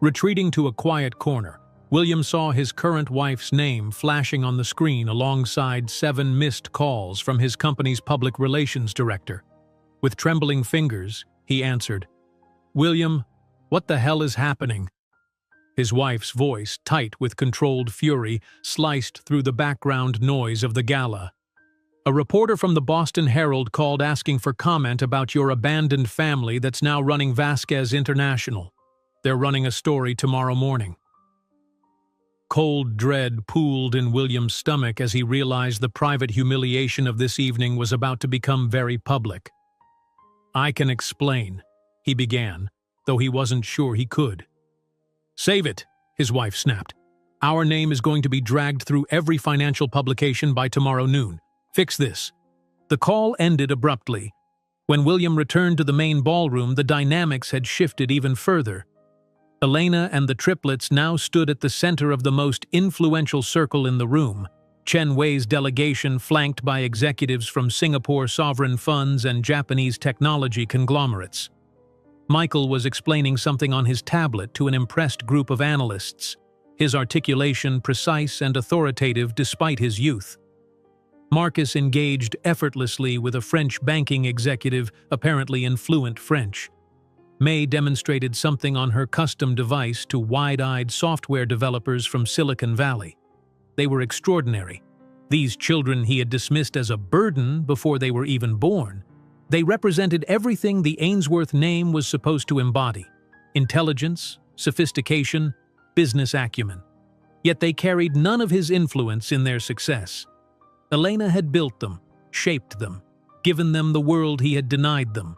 Retreating to a quiet corner, William saw his current wife's name flashing on the screen alongside 7 missed calls from his company's public relations director. With trembling fingers, he answered, "William, what the hell is happening?" His wife's voice, tight with controlled fury, sliced through the background noise of the gala. "A reporter from the Boston Herald called asking for comment about your abandoned family that's now running Vasquez International. They're running a story tomorrow morning." Cold dread pooled in William's stomach as he realized the private humiliation of this evening was about to become very public. "I can explain," he began, though he wasn't sure he could. "Save it," his wife snapped. "Our name is going to be dragged through every financial publication by tomorrow noon. Fix this." The call ended abruptly. When William returned to the main ballroom, the dynamics had shifted even further. Elena and the triplets now stood at the center of the most influential circle in the room, Chen Wei's delegation flanked by executives from Singapore sovereign funds and Japanese technology conglomerates. Michael was explaining something on his tablet to an impressed group of analysts, his articulation precise and authoritative despite his youth. Marcus engaged effortlessly with a French banking executive, apparently in fluent French. May demonstrated something on her custom device to wide-eyed software developers from Silicon Valley. They were extraordinary. These children he had dismissed as a burden before they were even born. They represented everything the Ainsworth name was supposed to embody: intelligence, sophistication, business acumen. Yet they carried none of his influence in their success. Elena had built them, shaped them, given them the world he had denied them.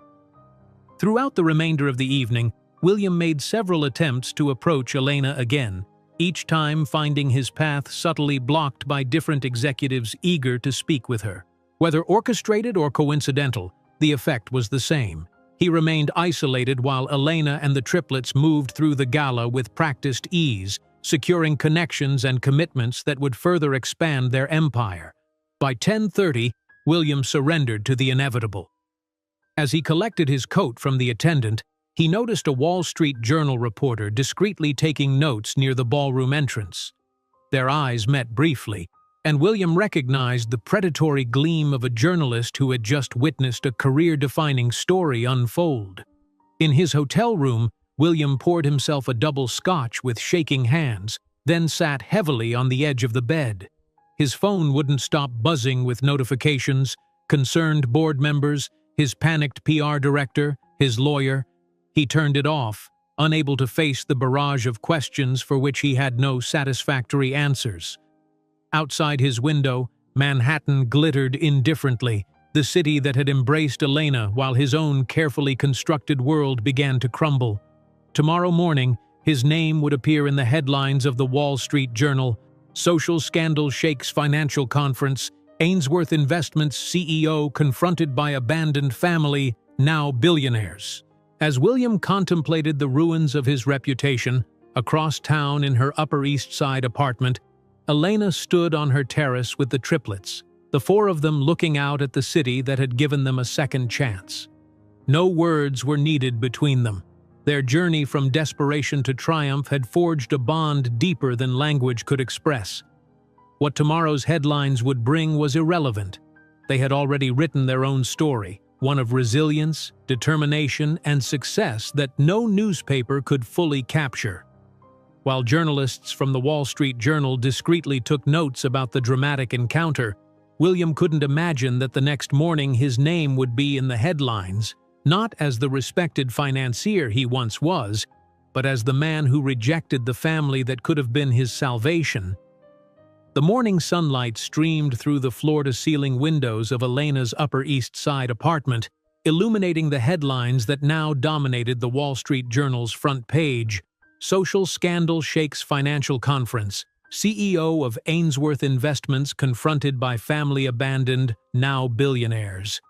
Throughout the remainder of the evening, William made several attempts to approach Elena again, each time finding his path subtly blocked by different executives eager to speak with her. Whether orchestrated or coincidental, the effect was the same. He remained isolated while Elena and the triplets moved through the gala with practiced ease, securing connections and commitments that would further expand their empire. By 10:30, William surrendered to the inevitable. As he collected his coat from the attendant, he noticed a Wall Street Journal reporter discreetly taking notes near the ballroom entrance. Their eyes met briefly, and William recognized the predatory gleam of a journalist who had just witnessed a career-defining story unfold. In his hotel room, William poured himself a double scotch with shaking hands, then sat heavily on the edge of the bed. His phone wouldn't stop buzzing with notifications, concerned board members, his panicked PR director, his lawyer. He turned it off, unable to face the barrage of questions for which he had no satisfactory answers. Outside his window, Manhattan glittered indifferently, the city that had embraced Elena while his own carefully constructed world began to crumble. Tomorrow morning, his name would appear in the headlines of the Wall Street Journal: Social Scandal Shakes Financial Conference, Ainsworth Investments CEO confronted by abandoned family, now billionaires. As William contemplated the ruins of his reputation, across town in her Upper East Side apartment, Elena stood on her terrace with the triplets, the 4 of them looking out at the city that had given them a second chance. No words were needed between them. Their journey from desperation to triumph had forged a bond deeper than language could express. What tomorrow's headlines would bring was irrelevant. They had already written their own story, one of resilience, determination, and success that no newspaper could fully capture. While journalists from the Wall Street Journal discreetly took notes about the dramatic encounter, William couldn't imagine that the next morning his name would be in the headlines, not as the respected financier he once was, but as the man who rejected the family that could have been his salvation. The morning sunlight streamed through the floor-to-ceiling windows of Elena's Upper East Side apartment, illuminating the headlines that now dominated the Wall Street Journal's front page. Social Scandal Shakes Financial Conference. CEO of Ainsworth Investments confronted by family abandoned, now billionaires.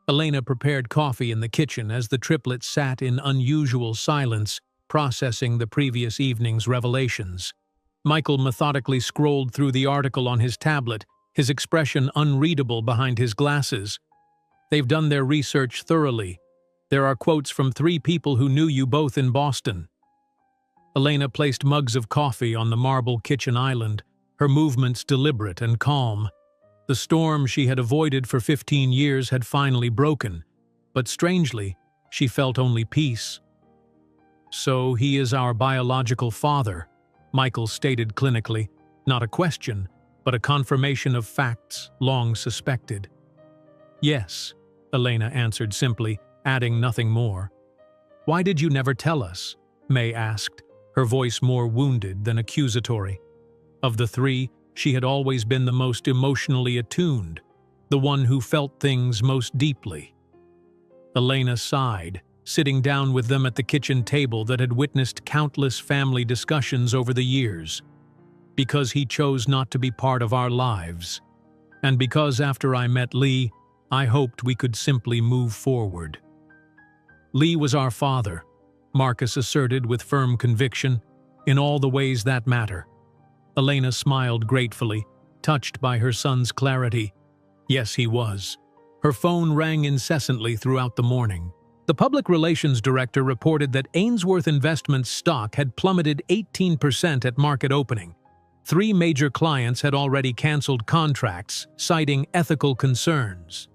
Elena prepared coffee in the kitchen as the triplets sat in unusual silence, processing the previous evening's revelations. Michael methodically scrolled through the article on his tablet, his expression unreadable behind his glasses. They've done their research thoroughly. There are quotes from 3 people who knew you both in Boston. Elena placed mugs of coffee on the marble kitchen island, her movements deliberate and calm. The storm she had avoided for 15 years had finally broken, but strangely, she felt only peace. "So he is our biological father," Michael stated clinically, not a question, but a confirmation of facts long suspected. "Yes," Elena answered simply, adding nothing more. "Why did you never tell us?" May asked, her voice more wounded than accusatory. Of the three, she had always been the most emotionally attuned, the one who felt things most deeply. Elena sighed, sitting down with them at the kitchen table that had witnessed countless family discussions over the years. "Because he chose not to be part of our lives. And because after I met Lee, I hoped we could simply move forward." "Lee was our father," Marcus asserted with firm conviction, "in all the ways that matter." Elena smiled gratefully, touched by her son's clarity. Yes, he was. Her phone rang incessantly throughout the morning. The public relations director reported that Ainsworth Investments stock had plummeted 18% at market opening. 3 major clients had already canceled contracts, citing ethical concerns.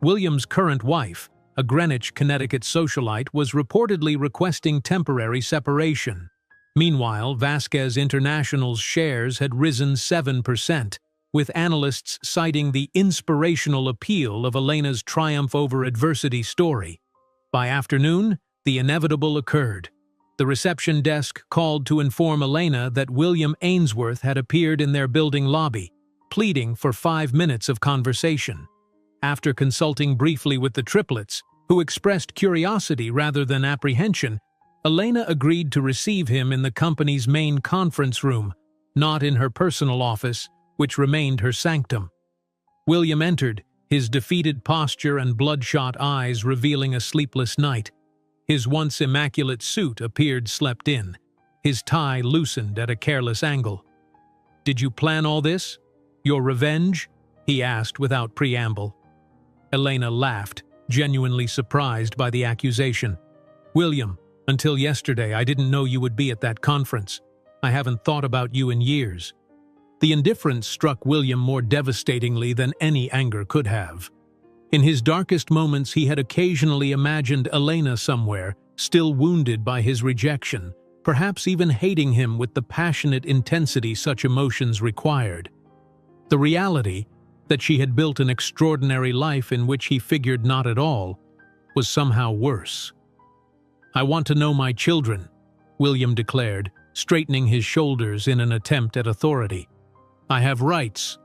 William's current wife, a Greenwich, Connecticut socialite, was reportedly requesting temporary separation. Meanwhile, Vasquez International's shares had risen 7%, with analysts citing the inspirational appeal of Elena's triumph over adversity story. By afternoon, the inevitable occurred. The reception desk called to inform Elena that William Ainsworth had appeared in their building lobby, pleading for 5 minutes of conversation. After consulting briefly with the Triplets, who expressed curiosity rather than apprehension, Elena agreed to receive him in the company's main conference room, not in her personal office, which remained her sanctum. William entered, his defeated posture and bloodshot eyes revealing a sleepless night. His once immaculate suit appeared slept in, his tie loosened at a careless angle. "Did you plan all this? Your revenge?" he asked without preamble. Elena laughed, genuinely surprised by the accusation. "William, until yesterday I didn't know you would be at that conference. I haven't thought about you in years." The indifference struck William more devastatingly than any anger could have. In his darkest moments he had occasionally imagined Elena somewhere, still wounded by his rejection, perhaps even hating him with the passionate intensity such emotions required. The reality, that she had built an extraordinary life in which he figured not at all, was somehow worse. "I want to know my children," William declared, straightening his shoulders in an attempt at authority. "I have rights."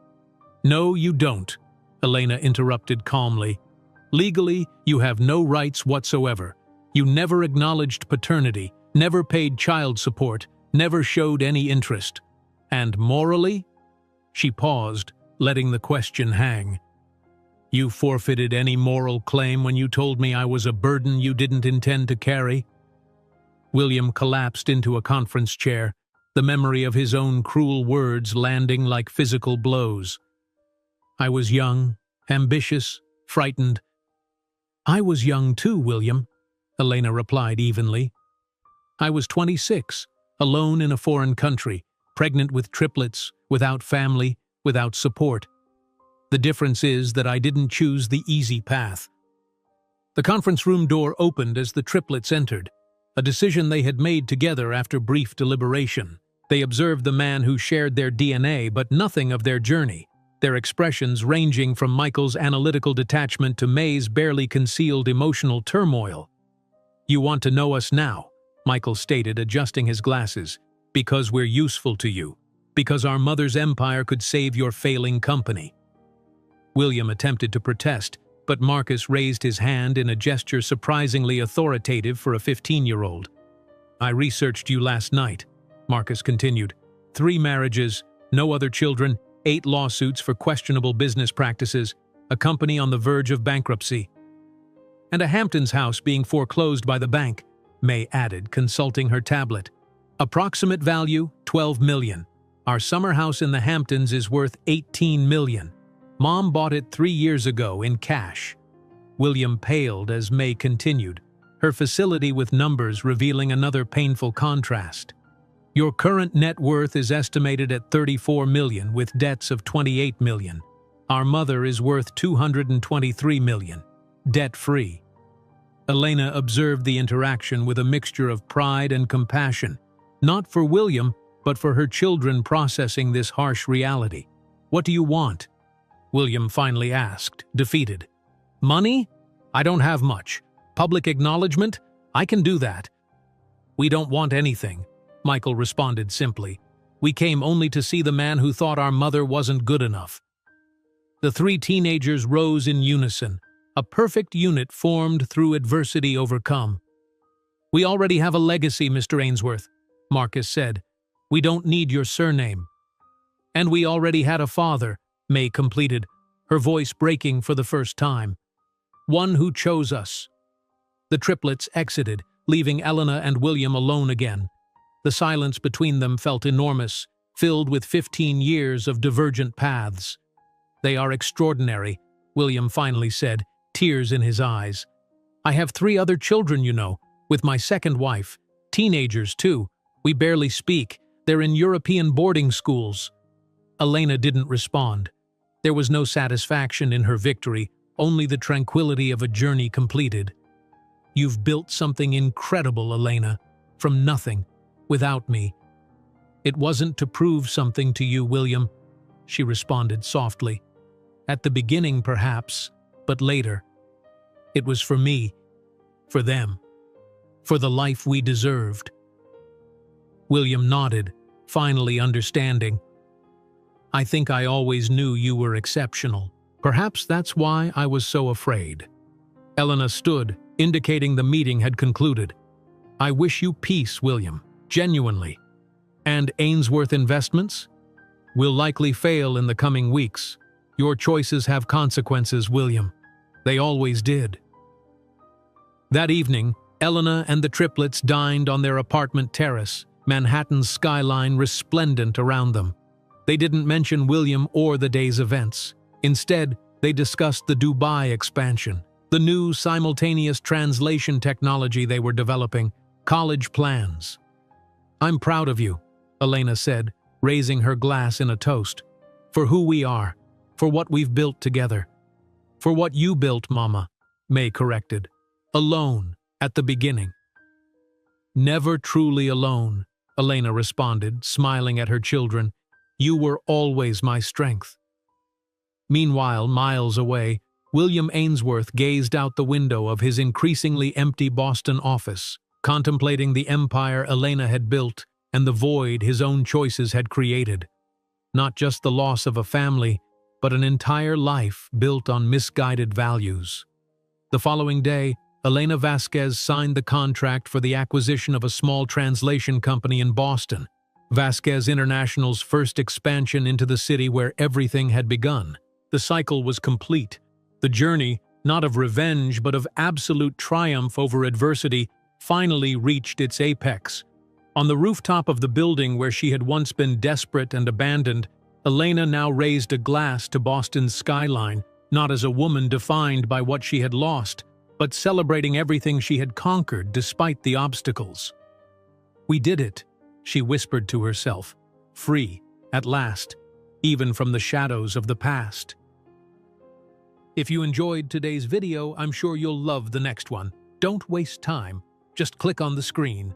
"No, you don't," Elena interrupted calmly. "Legally, you have no rights whatsoever. You never acknowledged paternity, never paid child support, never showed any interest. And morally?" She paused, letting the question hang. "You forfeited any moral claim when you told me I was a burden you didn't intend to carry?" William collapsed into a conference chair, the memory of his own cruel words landing like physical blows. "I was young, ambitious, frightened." "I was young too, William," Elena replied evenly. "I was 26, alone in a foreign country, pregnant with triplets, without family, without support. The difference is that I didn't choose the easy path." The conference room door opened as the triplets entered, a decision they had made together after brief deliberation. They observed the man who shared their DNA but nothing of their journey, their expressions ranging from Michael's analytical detachment to May's barely concealed emotional turmoil. "You want to know us now," Michael stated, adjusting his glasses, "because we're useful to you, because our mother's empire could save your failing company." William attempted to protest, but Marcus raised his hand in a gesture surprisingly authoritative for a 15-year-old. "I researched you last night," Marcus continued. 3 marriages, no other children, 8 lawsuits for questionable business practices, a company on the verge of bankruptcy. "And a Hamptons house being foreclosed by the bank," May added, consulting her tablet. "Approximate value, $12 million. Our summer house in the Hamptons is worth $18 million. Mom bought it 3 years ago in cash." William paled as May continued, her facility with numbers revealing another painful contrast. Your current net worth is estimated at 34 million with debts of 28 million. Our mother is worth 223 million, debt-free. Elena observed the interaction with a mixture of pride and compassion, not for William, but for her children processing this harsh reality. What do you want? William finally asked, defeated. Money? I don't have much. Public acknowledgement? I can do that. We don't want anything, Michael responded simply. We came only to see the man who thought our mother wasn't good enough. The three teenagers rose in unison, a perfect unit formed through adversity overcome. We already have a legacy, Mr. Ainsworth, Marcus said. We don't need your surname. And we already had a father, May completed, her voice breaking for the first time. One who chose us. The triplets exited, leaving Elena and William alone again. The silence between them felt enormous, filled with 15 years of divergent paths. They are extraordinary, William finally said, tears in his eyes. I have 3 other children, you know, with my second wife. Teenagers, too. We barely speak. They're in European boarding schools. Elena didn't respond. There was no satisfaction in her victory, only the tranquility of a journey completed. You've built something incredible, Elena, from nothing, without me. It wasn't to prove something to you, William, she responded softly. At the beginning, perhaps, but later. It was for me, for them, for the life we deserved. William nodded, finally understanding. I think I always knew you were exceptional. Perhaps that's why I was so afraid. Elena stood, indicating the meeting had concluded. I wish you peace, William, genuinely. And Ainsworth Investments? Will likely fail in the coming weeks. Your choices have consequences, William. They always did. That evening, Elena and the triplets dined on their apartment terrace, Manhattan's skyline resplendent around them. They didn't mention William or the day's events. Instead, they discussed the Dubai expansion, the new simultaneous translation technology they were developing, college plans. I'm proud of you, Elena said, raising her glass in a toast. For who we are, for what we've built together. For what you built, Mama, May corrected. Alone, at the beginning. Never truly alone, Elena responded, smiling at her children. You were always my strength. Meanwhile, miles away, William Ainsworth gazed out the window of his increasingly empty Boston office, contemplating the empire Elena had built and the void his own choices had created. Not just the loss of a family, but an entire life built on misguided values. The following day, Elena Vasquez signed the contract for the acquisition of a small translation company in Boston, Vasquez International's first expansion into the city where everything had begun. The cycle was complete. The journey, not of revenge but of absolute triumph over adversity, finally reached its apex. On the rooftop of the building where she had once been desperate and abandoned, Elena now raised a glass to Boston's skyline, not as a woman defined by what she had lost, but celebrating everything she had conquered despite the obstacles. We did it, she whispered to herself, free, at last, even from the shadows of the past. If you enjoyed today's video, I'm sure you'll love the next one. Don't waste time, just click on the screen.